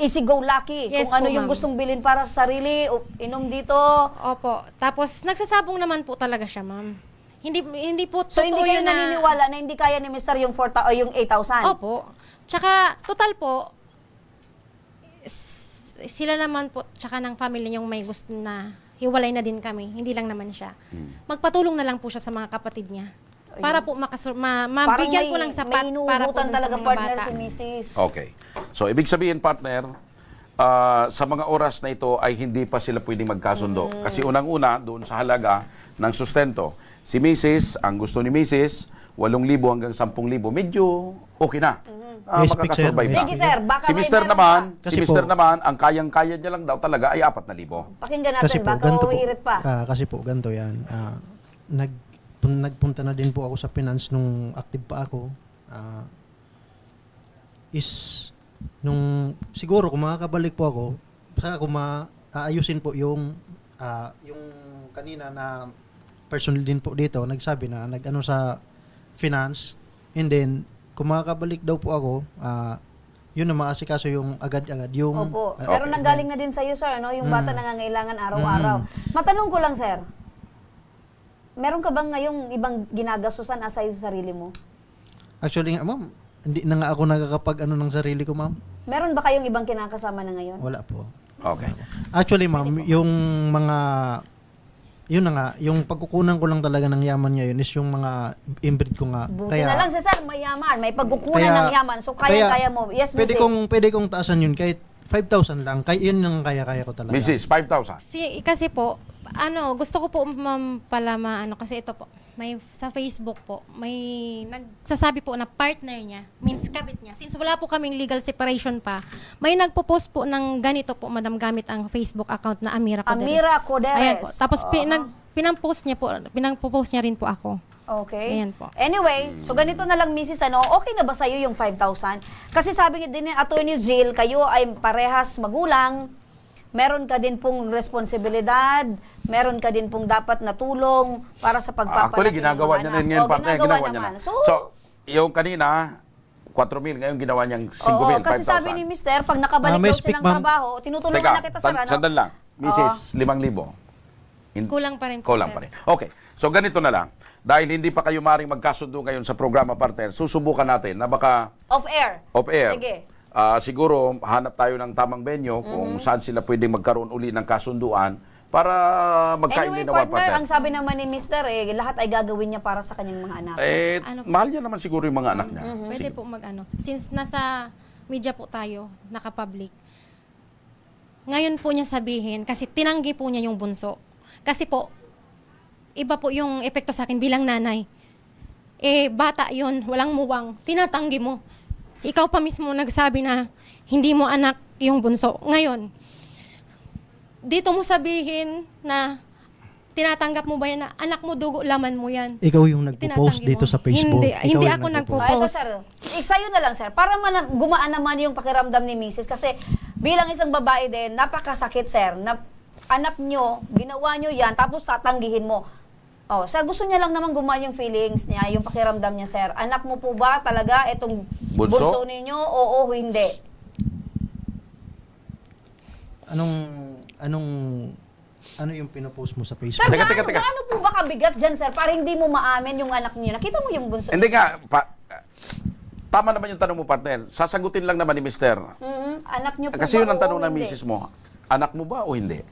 easy go lucky. Yes Kung ano po, yung ma'am. gustong bilhin para sa sarili, inom dito. Opo. Tapos, nagsasabong naman po talaga siya, ma'am. Hindi po So hindi totoo kayo yun na- naniniwala na hindi kaya ni Mr. yung 4,000 o yung 8,000? Opo. Tsaka, total po, sila naman po, tsaka ng family yung may gusto na hiwalay na din kami. Hindi lang naman siya. Magpatulong na lang po siya sa mga kapatid niya. Para po mabigyan ko lang sapat may para po inuubutan dun sa talaga mga partner bata. si Mrs. Okay. So, ibig sabihin, partner, sa mga oras na ito ay hindi pa sila pwedeng magkasundo. Kasi unang-una, doon sa halaga ng sustento, si Mrs., ang gusto ni Mrs., 8,000 hanggang 10,000, medyo okay na. May speak, sir. Makakasurvive na. Sige, sir, baka Si may Mr. meron naman, pa. si Kasi Mr. po- naman, ang kayang-kaya niya lang daw talaga ay 4,000. Pakinggan Kasi natin, po, baka ganito po. uwirit pa. Kasi po, ganito yan. Nagpunta na din po ako sa finance nung active pa ako. Siguro kung makakabalik po ako, saka kung aayusin po yung kanina na personal din po dito, nagsabi na, nag-ano sa finance, and then, kung makakabalik daw po ako, yun na maasikaso yung agad-agad. Yung, Opo. Okay. Pero nanggaling na din sa'yo, sir, no? Yung bata nangangailangan araw-araw. Matanong ko lang, sir. Meron ka bang ngayong ibang ginagastusan aside sa sarili mo? Actually, ma'am, hindi na nga ako nakakapag ng sarili ko, ma'am. Meron ba kayong ibang kinakasama na ngayon? Wala po. Okay. Actually, ma'am, yung mga, yun na nga, yung pagkukunan ko lang talaga ng yaman ngayon is yung mga inbreed ko nga. Buti na lang si sir, mayaman. May pagkukunan ng yaman. So, kaya mo. Yes, pwede Mrs. pwede kong taasan yun kahit 5,000 lang. Yun yung kaya ko talaga. Mrs., 5,000. Kasi po, gusto ko po kasi ito po, may sa Facebook po, may nagsasabi po na partner niya, means kabit niya. Since wala po kaming legal separation pa, may nagpo-post po ng ganito po, madam, gamit ang Facebook account na Amira Coderes. Amira Coderes. Ayan po. Tapos pinampost niya rin po ako. Okay. Ayan po. Anyway, so ganito na lang, Mrs. Okay na ba sa'yo yung 5,000? Kasi sabi din ni Attorney Jill, kayo ay parehas magulang, meron ka din pong responsibilidad, meron ka din pong dapat na tulong para sa pagpapalaki Actually, ginagawa ng niya mga na anak. ngayon, partner. Ginagawa Ginawa niya na. naman. So, yung kanina, 4,000, ngayon ginawa niyang 5,000, 5,000. Kasi sabi ni Mister, pag nakabalik may daw speak, silang ma'am. trabaho, tinutulungan Teka, na kita, sir, ano? sandal lang. Mrs., 5,000. Kulang pa rin po, Kulang sir. pa rin. Okay. So, ganito na lang. Dahil hindi pa kayo maring magkasundo ngayon sa programa, partner, susubukan natin na baka Off-air. off-air. Sige. Siguro, hanap tayo ng tamang venue kung saan sila pwedeng magkaroon uli ng kasunduan para Anyway, magkainlinawan, partner, ang sabi naman ni Mister, lahat ay gagawin niya para sa kanyang mga anak. Mahal niya naman siguro yung mga anak niya. Pwede Sige. po since nasa media po tayo, naka-public, ngayon po niya sabihin, kasi tinanggi po niya yung bunso. Kasi po, iba po yung epekto sa akin bilang nanay. Bata yun, walang muwang, tinatanggi mo. Ikaw pa mismo nagsabi na hindi mo anak yung bunso. Ngayon, dito mo sabihin na tinatanggap mo ba yan na anak mo dugo, laman mo yan. Ikaw yung nagpo-post Tinatanggi dito mo. sa Facebook. Hindi Ikaw yung ako nagpo-post. Ito, sir. Sa'yo na lang, sir. Para gumaan naman yung pakiramdam ni Mrs. Kasi bilang isang babae din, napakasakit, sir, na anak nyo, ginawa nyo yan, tapos tatanggihin mo. Sir, gusto niya lang naman gumaan yung feelings niya, yung pakiramdam niya, sir. Anak mo po ba talaga itong bunso ninyo? Oo, hindi. Ano yung pinopost mo sa Sir, Facebook? Teka. gaano po ba kabigat dyan, sir, para hindi mo maamin yung anak niyo? Nakita mo yung bunso? Hindi nga, tama naman yung tanong mo, partner. Sasagutin lang naman ni Mister. Anak niyo po Kasi ba? yun ang tanong Oo, ng hindi. misis mo, anak mo ba o hindi?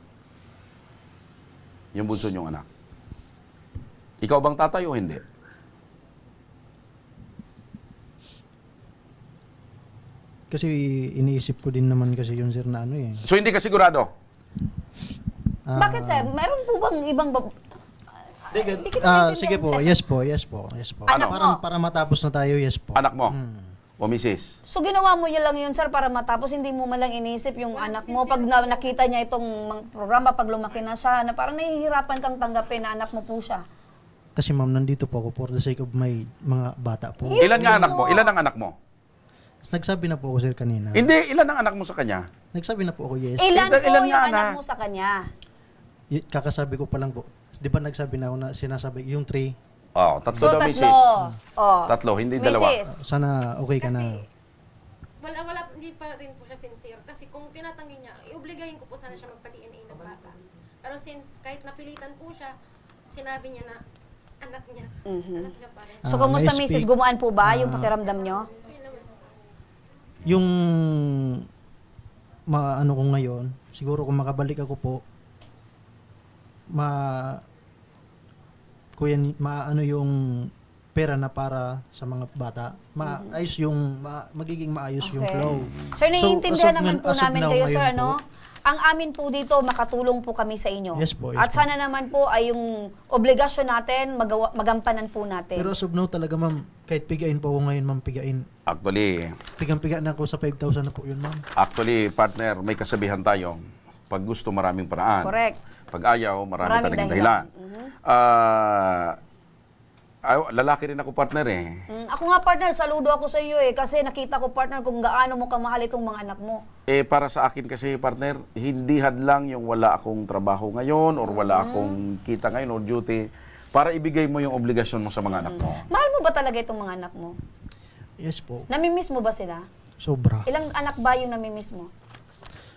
Yung bunso niyong anak. Ikaw bang tatay o hindi? Kasi iniisip ko din naman kasi yun, sir, na ano eh. So hindi ka sigurado? Bakit, sir? Meron po bang ibang Hindi kita maintindihan, Sige po, sir. yes po. Anak mo? Para matapos na tayo, yes po. Anak mo? O misis? So ginawa mo niya lang yun, sir, para matapos hindi mo malang inisip yung anak mo pag nakita niya itong programa, pag lumaki na siya, na parang nahihirapan kang tanggapin na anak mo po siya. Kasi ma'am, nandito po ako for the sake of my mga bata po. Ilan nga anak mo? Ilan ang anak mo? Nagsabi na po ako, sir, kanina. Hindi, ilan ang anak mo sa kanya? Nagsabi na po ako, yes. Ilan po Ilan yung nga anak na? mo sa kanya? Kakasabi ko pa lang po. Di ba nagsabi na ako na sinasabi, yung 3, Oh, tatlo So, daw, tatlo. misis. Oh. Tatlo, hindi dalawa. Misis. sana okay ka na. Wala, hindi pa rin po siya sincere. Kasi kung tinatanggi niya, iubligahin ko po sana siya magpa-DNA ng bata. Pero since kahit napilitan po siya, sinabi niya na anak niya. Anak niya pa rin. So, kumusta, may Mrs.? speak- Gumaan po ba yung pakiramdam nyo? Okay naman. Yung maano ko ngayon, siguro kung makabalik ako po, maano yung pera na para sa mga bata. Maayos yung magiging maayos yung flow. Sir, naiintindihan as of naman po as of namin now, kayo, ngayon sir, po, ano? Ang amin po dito, makatulong po kami sa inyo. Yes po, yes At po. sana naman po ay yung obligasyon natin, magampanan po natin. Pero as of now talaga, ma'am, kahit pigain po ako ngayon, ma'am, Actually, piga na ako sa 5,000 na po yun, ma'am. partner, may kasabihan tayo. Pag gusto, maraming paraan. Correct. Pag ayaw, maraming talagang dahilan. dahilan. Lalaki rin ako, partner eh. Ako nga, partner, saludo ako sa iyo eh. Kasi nakita ko, partner, kung gaano mo kamahal itong mga anak mo. Para sa akin kasi, partner, hindi hadlang yung wala akong trabaho ngayon or wala akong kita ngayon or duty para ibigay mo yung obligasyon mo sa mga anak mo. Mahal mo ba talaga itong mga anak mo? Yes po. Namimiss mo ba sila? Sobra. Ilang anak ba yung namimiss mo?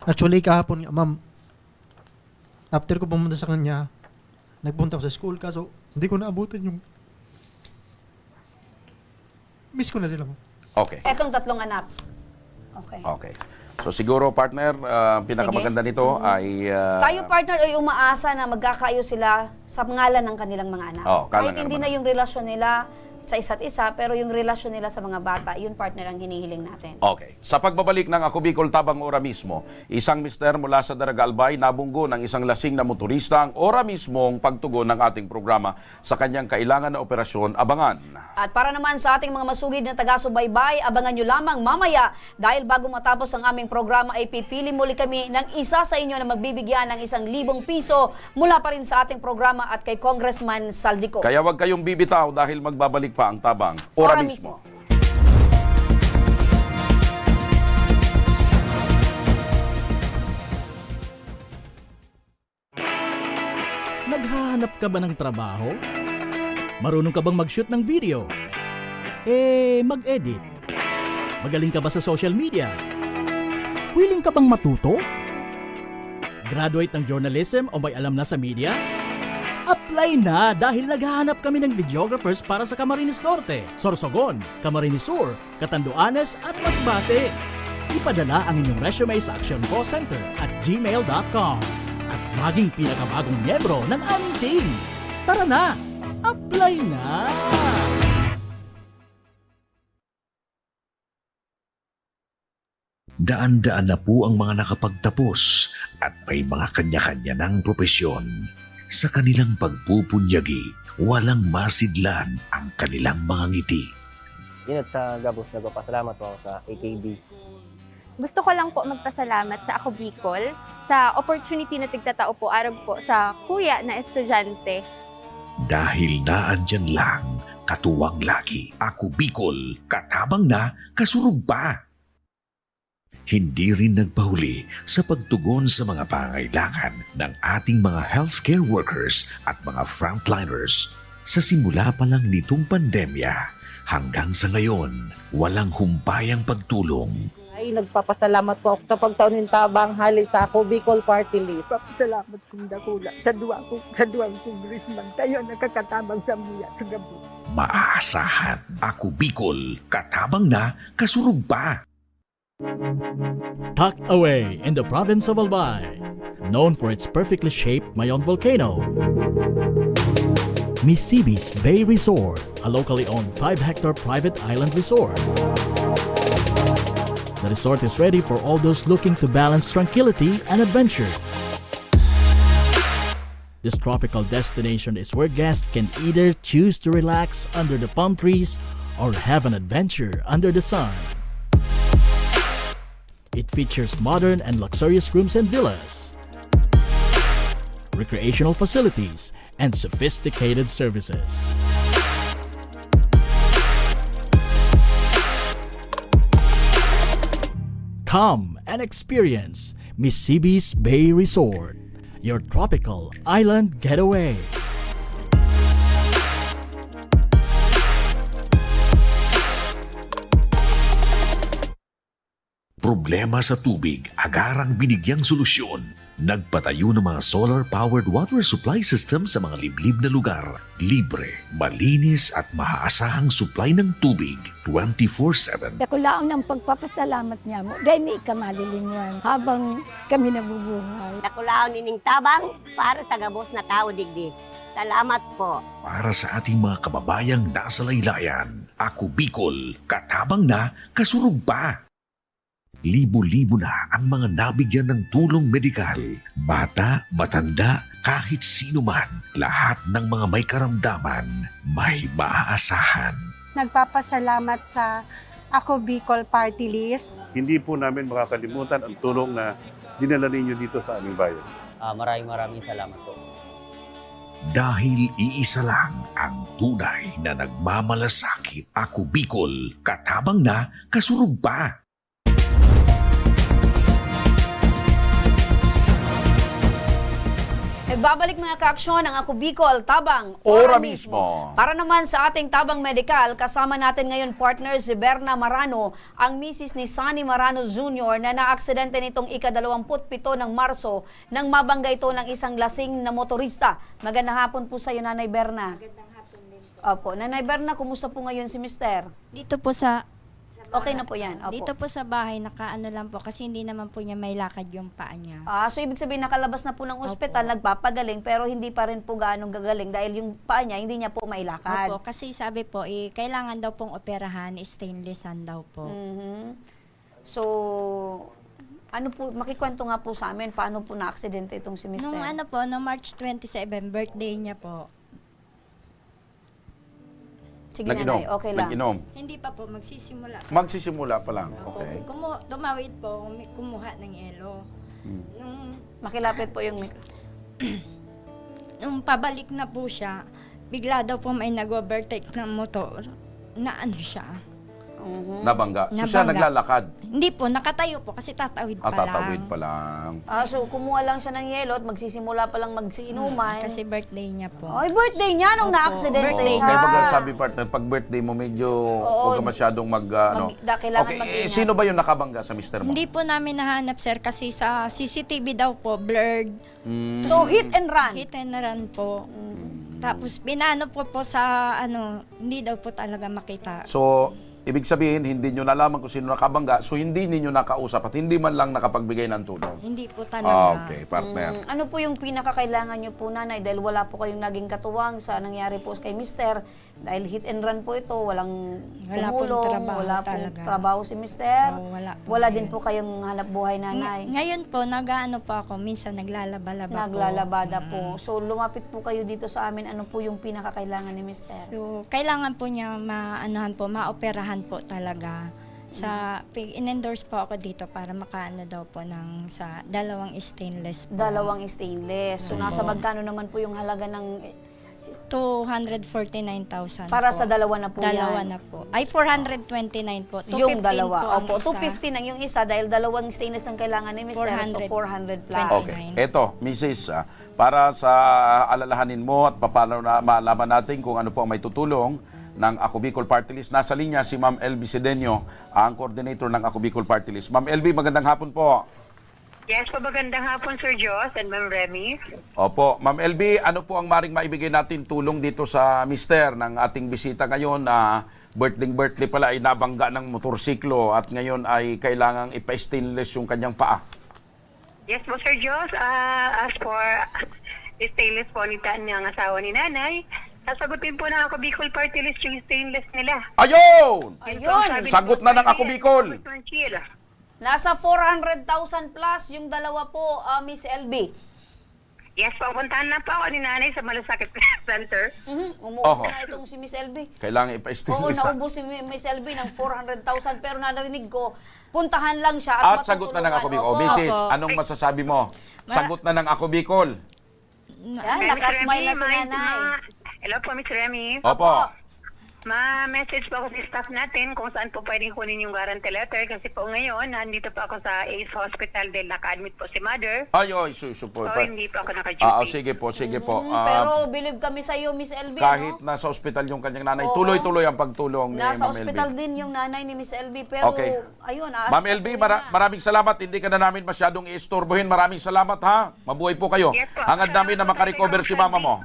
Actually, kahapon, ma'am, after ko pumunta sa kanya, nagpunta ako sa school, kaso hindi ko naabutan yung miss ko na sila, ma'am. Okay. Etong tatlong anak. Okay. Okay. So siguro, partner, pinakamaganda nito ay... Tayo, partner, ay umaasa na magkakaayos sila sa pangalan ng kanilang mga anak. Kalang Kahit hindi naman. na yung relasyon nila sa isa't isa, pero yung relasyon nila sa mga bata, yun, partner, ang hinihiling natin. Okay. Sa pagbabalik ng Ako Bicol Tabang Ora mismo, isang mister mula sa Daraga Albay nabunggo ng isang lasing na motorista ang ora mismong pagtugon ng ating programa sa kanyang kailangan na operasyon. Abangan. At para naman sa ating mga masugid na taga-subaybay, abangan nyo lamang mamaya dahil bago matapos ang aming programa ay pipili muli kami ng isa sa inyo na magbibigyan ng 1,000 piso mula pa rin sa ating programa at kay Congressman Saldico. Kaya huwag kayong bibitaw dahil magbabalik pa ang tabang ora mismo. Naghahanap ka ba ng trabaho? Marunong ka bang mag-shoot ng video? Mag-edit? Magaling ka ba sa social media? Willing ka bang matuto? Graduate ng journalism o may alam na sa media? Apply na dahil naghahanap kami ng videographers para sa Camarines Norte, Sorsogon, Camarines Sur, Catanduanes at Masbate. Ipadala ang inyong resume sa Action Call Center at gmail.com at maging pinakabagong miyembro ng aming team. Tara na! Apply na! Daan-daan na po ang mga nakapagtapos at may mga kanya-kanya ng propesyon. Sa kanilang pagpupunyagi, walang masidlan ang kanilang mga ngiti. Yun at sa Gabos, nagpapasalamat po ako sa AKB. Gusto ko lang po magpasalamat sa Ako Bicol sa opportunity na tigtatao po araw po sa kuya na estudyante. Dahil naandyan lang, katuwang lagi. Ako Bicol, katabang na, kasurug pa. Hindi rin nagpahuli sa pagtugon sa mga pangailangan ng ating mga healthcare workers at mga frontliners. Sa simula pa lang nitong pandemya, hanggang sa ngayon, walang humpayang pagtulong. Ay, nagpapasalamat po ako sa pagtaon ng tabang hali sa Ako Bicol Party List. Salamat kong dakula sa duwang congressman. Tayo nakakatabang sa mga sa gabi. Maaasahan, Ako Bicol, katabang na, kasurug pa. Tucked away in the province of Albay, known for its perfectly shaped Mayon volcano, Misibis Bay Resort, a locally owned 5-hectare private island resort. The resort is ready for all those looking to balance tranquility and adventure. This tropical destination is where guests can either choose to relax under the palm trees or have an adventure under the sun. It features modern and luxurious rooms and villas, recreational facilities, and sophisticated services. Come and experience Mississippi's Bay Resort, your tropical island getaway. Problema sa tubig, agarang binigyang solusyon. Nagpatayo ng mga solar-powered water supply system sa mga liblib na lugar. Libre, malinis at maaasahang supply ng tubig 24/7. Ako laon ang pagpapasalamat niya mo. Dahil may ikamalilingan habang kami nabubuhay. Nakulaon nining tabang para sa gabos na tao digdi. Salamat po. Para sa ating mga kababayang nasa laylayan, Ako Bicol, katabang na, kasurug pa. Libo-libo na ang mga nabigyan ng tulong medikal. Bata, matanda, kahit sino man, lahat ng mga may karamdaman, may maaasahan. Nagpapasalamat sa Ako Bicol Party List. Hindi po namin makakalimutan ang tulong na dinala ninyo dito sa aming bayan. Maraming salamat po. Dahil iisa lang ang tunay na nagmamalasakit. Ako Bicol, katabang na, kasurug pa. Nagbabalik mga kaaksyon ang Ako Bicol, Tabang, Ora mismo. Para naman sa ating Tabang Medikal, kasama natin ngayon partner si Berna Marano, ang misis ni Sonny Marano Jr. na naaksidente nitong ika-27 ng Marso nang mabangga ito ng isang lasing na motorista. Magandang hapon po sa iyo, Nanay Berna. Magandang hapon din. Opo. Nanay Berna, kumusta po ngayon si Mister? Dito po sa Okay na po yan. Opo. Dito po sa bahay, nakaano lang po kasi hindi naman po niya may lakad yung paa niya. So ibig sabihin nakalabas na po ng ospital, nagpapagaling, pero hindi pa rin po gaanong gagaling dahil yung paa niya hindi niya po mailakad. Opo, kasi sabi po, kailangan daw pong operahan, stainlessan daw po. So, ano po, makikwento nga po sa amin, paano po na-aksidente itong si Mr. Nung March 27, birthday niya po. Sige nanay, okay lang. Nag-inom. Hindi pa po, magsisimula. Magsisimula pa lang, okay. Tumawid po, kumuha ng yelo. Makilapit po yung Nung pabalik na po siya, bigla daw po may nag-overtake ng motor. Na ano siya. Nabangga. So siya naglalakad? Hindi po, nakatayo po kasi tatawid pa lang. Tatawid pa lang. So kumuha lang siya ng yelo at magsisimula pa lang magsiinuman. Kasi birthday niya po. Ay, birthday niya nung na-aksidente siya. Kaya pag sabi partner, pag birthday mo medyo huwag ka masyadong kailangan mag-ingat. Sino ba yung nakabangga sa mister mo? Hindi po namin nahanap, sir, kasi sa CCTV daw po, blurred. So hit and run? Hit and run po. Tapos binano po sa hindi daw po talaga makita. So, ibig sabihin, hindi nyo nalaman kung sino nakabangga, so hindi ninyo nakausap at hindi man lang nakapagbigay ng tulong. Hindi po talaga. Okay, partner. Ano po yung pinakakailangan nyo po, nanay? Dahil wala po kayong naging katuwang sa nangyari po kay mister. Dahil hit and run po ito, walang tumulong, wala pong trabaho si mister. Wala din po kayong hanap buhay, nanay. Ngayon po, nag-ano po ako, minsan naglalaba-laba po. Naglalabada po. So, lumapit po kayo dito sa amin. Ano po yung pinakakailangan ni mister? So, kailangan po niya maoperahan po talaga. In-endorse po ako dito para makaano daw po sa dalawang stainless po. Dalawang stainless. So, nasa magkano naman po yung halaga ng 249,000 para po. sa dalawa na po Dalawa yan. na po. Ay, 429 po. 215 Yung dalawa. po ang Opo, isa. 250 ang yung isa dahil dalawang stainless ang kailangan ni Mr. So, 400 plus. Okay. Eto, Mrs., para sa alalahanin mo at paano na maalaman natin kung ano po ang may tutulong ng Ako Bicol Party List. Nasa linya si Ma'am LB Sedeño, ang coordinator ng Ako Bicol Party List. Ma'am LB, magandang hapon po. Yes po, magandang hapon, Sir Jos and Ma'am Remy. Opo. Ma'am LB, ano po ang maring maibigay natin tulong dito sa mister ng ating bisita ngayon na birthday pala ay nabangga ng motorsiklo at ngayon ay kailangang ipa-stainless yung kanyang paa? Yes po, Sir Jos. As for stainless po niyang asawa ni nanay, sasagutin po ng Ako Bicol Party List yung stainless nila. Ayun! Ayun! Sagot na ng Ako Bicol! Nasa 400,000 plus yung dalawa po, Miss LB. Yes po, puntahan na po ako ni nanay sa Malasakit Center. Umuwi na itong si Miss LB. Kailangan Oo, ipa-stainless. naubos si Miss LB ng 400,000 pero narinig ko, puntahan lang siya At at sagot na ng Ako Bicol. Opo. Mrs., anong masasabi mo? Sagot na ng Ako Bicol. Yan, nakasmile na si nanay. Hello po, Miss Remy. Opo. Ma-message po ako sa staff natin kung saan po pwedeng kunin yung guarantee letter kasi po ngayon, nandito po ako sa ACE Hospital dahil naka-admit po si Mother. Ay, suso po. So, hindi po ako naka-duty. Sige po. Pero believe kami sa iyo, Miss LB. Kahit nasa ospital yung kanyang nanay, Oo. tuloy-tuloy ang pagtulong ni Nasa Ma'am ospital LB. din yung nanay ni Miss LB. Pero, Okay. ayun. Ma'am LB, maraming salamat. Hindi ka na namin masyadong iistorbohin. Maraming salamat, ha? Mabuhay po kayo. Yes po. Hangad namin na makarecover si mama mo.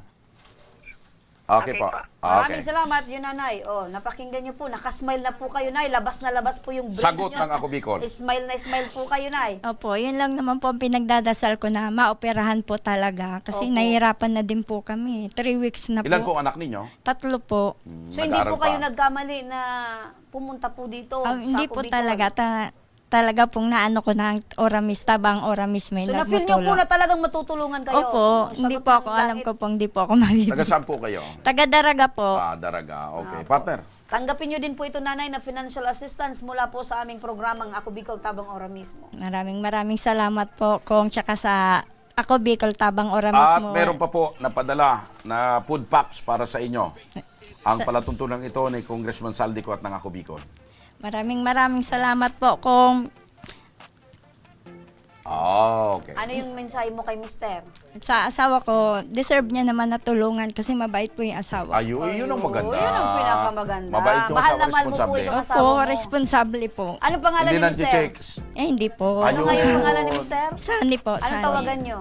Okay po. Maraming salamat, yun nanay. Napakinggan niyo po, nakasmile na po kayo, nay. Labas na labas po yung brace Sagot niyo. ng Ako Bicol. Smile na smile po kayo, nay. Opo, yun lang naman po ang pinagdadasal ko na maoperahan po talaga. Kasi Opo. nahihirapan na din po kami. 3 weeks na Ilan po. po anak ninyo? 3 po. So, hindi po Nag-aaral kayo pa. nagkamali na pumunta po dito sa Hindi Ako po Bicol? talaga. Talaga pong naano ko na Oramis, tabang Oramis may So, na-feel niyo po nagtutulong. na talagang matutulungan kayo? Opo, Sagot hindi po ng ako, alam langit. ko pong hindi po ako mabibigyan. Taga saan po kayo? Taga Daraga po. Daraga. Okay. Partner. Tanggapin niyo din po ito, nanay, na financial assistance mula po sa aming programang Ako Bicol Tabang Ora mismo. Maraming salamat po kung tsaka sa Ako Bicol Tabang Ora At mismo. meron pa po napadala na food packs para sa inyo. Ang palatuntunan ito ni Congressman Saldico at ng Ako Bicol. Maraming salamat po kung Okay. Ano yung mensahe mo kay mister? sa asawa ko, deserve niya naman na tulungan kasi mabait po yung asawa. Yun ang maganda. Yun ang pinakamaganda. Mabait yung Mahal asawa, na mahal mo po responsable. itong asawa Opo, mo. responsable po. Ano pangalan Hindi ni mister? nanti-checks. Hindi po. Ano nga yung pangalan ni mister? Sunny po, Anong Sunny. tawagan nyo?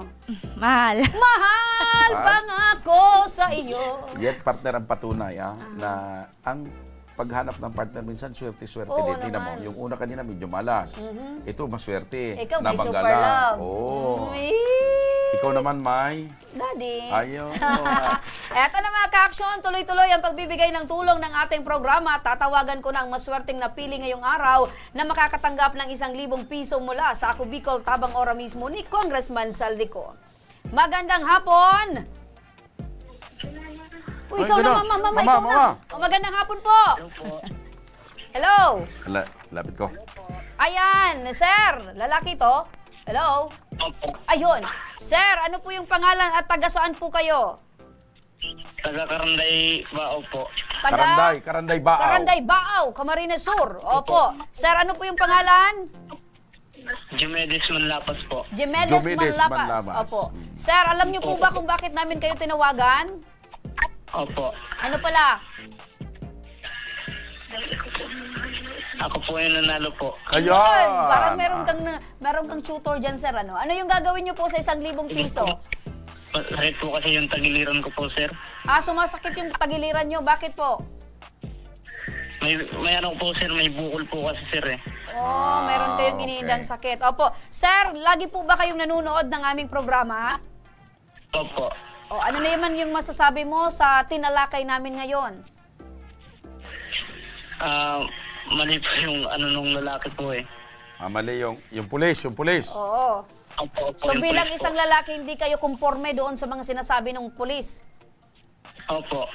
Mahal. Mahal pangako sa iyo. Yet partner ang patunay na ang paghanap ng partner minsan swerte-swerte Oo din. Tingnan mo, naman. yung una kanina medyo malas. Ito maswerte. Ikaw may Nabangga super lang. love. Oo. Uy. Ikaw naman, May. Daddy. Ayun. Eto na mga ka-aksyon, tuloy-tuloy ang pagbibigay ng tulong ng ating programa. Tatawagan ko na ang maswerteng napili ngayong araw na makakatanggap ng 1,000 piso mula sa Ako Bicol Tabang Ora mismo ni Congressman Saldico. Magandang hapon! Ay, Ikaw gano'n. na, mama. Mama, Ikaw mama. na. Magandang hapon po. Hello. Lapit ko. Ayan, sir. Lalaki to. Hello. Ayun. Sir, ano po yung pangalan at taga saan po kayo? Taga Karanday Bao po. Karanday Baaw. Karanday Baaw, Camarines Sur. Opo. Sir, ano po yung pangalan? Jumedis Manlapas po. Jimenez Jimenez Manlapas. Manlapas. Opo. Sir, alam niyo po ba kung bakit namin kayo tinawagan? Opo. Ano pala? Ako po yung nanalo po. Ayun. Parang meron kang tutor dyan, sir. Ano yung gagawin niyo po sa 1,000 piso? Sakit po kasi yung tagiliran ko po, sir. Sumasakit yung tagiliran niyo. Bakit po? May ano po, sir. May bukol po kasi, sir, eh. Meron kayong iniindang sakit. Opo. Sir, lagi po ba kayong nanonood ng aming programa? Opo. Ano naman yung masasabi mo sa tinalakay namin ngayon? Mali po yung ano nung lalaki po, eh. Mali yung pulis. Oo. Opo, So yung bilang pulis isang po. lalaki, hindi kayo kumporme doon sa mga sinasabi ng pulis? Opo.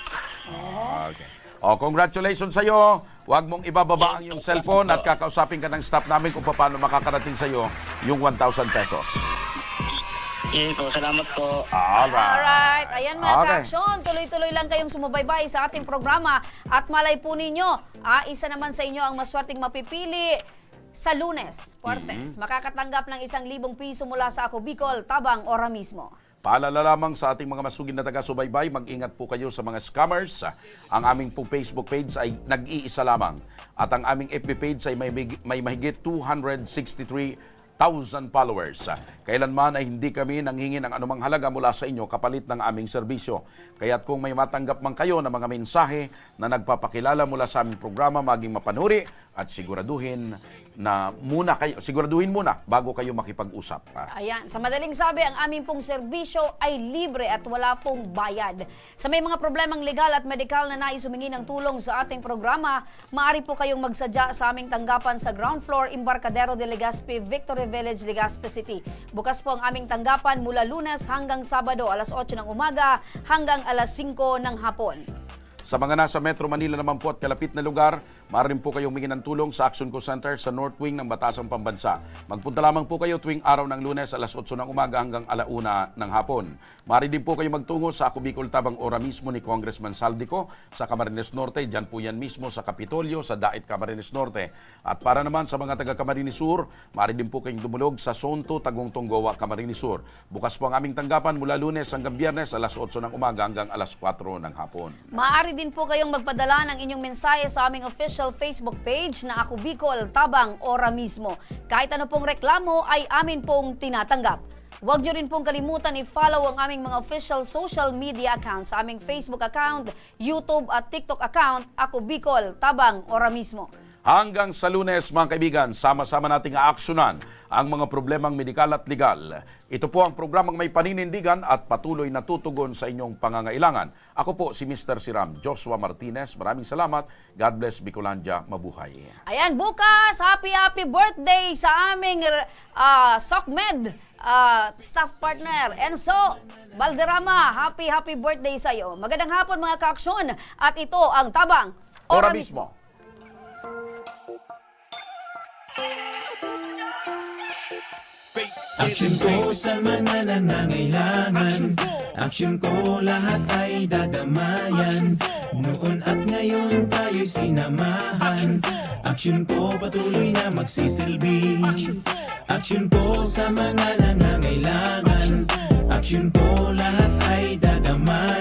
Okay. Congratulations sa iyo. Huwag mong ibababa ang iyong cellphone at kakausapin ka ng staff namin kung paano makakarating sa iyo yung 1,000 pesos. Sige po, salamat po. Alright. Ayan mga Okay. ka-aksyon, tuloy-tuloy lang kayong sumubaybay sa ating programa at malay po ninyo, isa naman sa inyo ang maswerteng mapipili sa Lunes, Fuertes. Makakatanggap ng 1,000 piso mula sa Ako Bicol, Tabang Ora mismo. Paalala lamang sa ating mga masugid na taga-subaybay, mag-ingat po kayo sa mga scammers. Ang aming po Facebook page ay nag-iisa lamang. At ang aming FB page ay may mahigit 263,000 followers. Kailanman ay hindi kami nanghingi ng anumang halaga mula sa inyo kapalit ng aming serbisyo. Kaya't kung may matanggap man kayo ng mga mensahe na nagpapakilala mula sa aming programa, maging mapanuri at siguraduhin muna bago kayo makipag-usap. Ayan, sa madaling sabi, ang aming pong serbisyo ay libre at wala pong bayad. Sa may mga problemang legal at medikal na nais humingi ng tulong sa ating programa, maaari po kayong magsadya sa aming tanggapan sa ground floor, Embarcadero de Legazpi, Victory Village, Legazpi City. Bukas po ang aming tanggapan mula Lunes hanggang Sabado, alas 8 ng umaga hanggang alas 5 ng hapon. Sa mga nasa Metro Manila naman po at kalapit na lugar, Maaari rin po kayong humingi ng tulong sa Action Co Center sa North Wing ng Batasang Pambansa. Magpunta lamang po kayo tuwing araw ng Lunes alas 8 ng umaga hanggang 1:00 ng hapon. Maaari din po kayo magtungo sa Ako Bicol Tabang Ora mismo ni Congressman Saldico sa Camarines Norte. Diyan po yan mismo sa Kapitolyo sa Dait Camarines Norte. At para naman sa mga taga Camarines Sur, maaari din po kayong dumulog sa Zone 2 Tagum Tonggoa, Camarines Sur. Bukas po ang aming tanggapan mula Lunes hanggang Biyernes alas 8 ng umaga hanggang alas 4 ng hapon. Maaari din po kayong magpadala ng inyong mensahe sa aming official Facebook page na Ako Bicol Tabang Ora mismo. Kahit ano pong reklamo ay amin pong tinatanggap. Huwag niyo rin pong kalimutan i-follow ang aming mga official social media accounts sa aming Facebook account, YouTube at TikTok account, Ako Bicol Tabang Ora mismo. Hanggang sa Lunes, mga kaibigan, sama-sama nating aaksyonan ang mga problemang medikal at legal. Ito po ang programang may paninindigan at patuloy na tutugon sa inyong pangangailangan. Ako po si Mr. Siram Joshua Martinez. Maraming salamat. God bless Bicolandia. Mabuhay. Ayan, bukas, happy birthday sa aming SOCMED staff partner. Enzo Valderrama, happy birthday sa iyo. Magandang hapon mga kaaksyon. At ito ang Tabang Ora mismo. Action ko sa mga nangangailangan. Action ko lahat ay dadamayan. Noon at ngayon tayo'y sinamahan. Action ko patuloy na magsisilbi. Action ko sa mga nangangailangan. Action ko lahat ay dadamayan.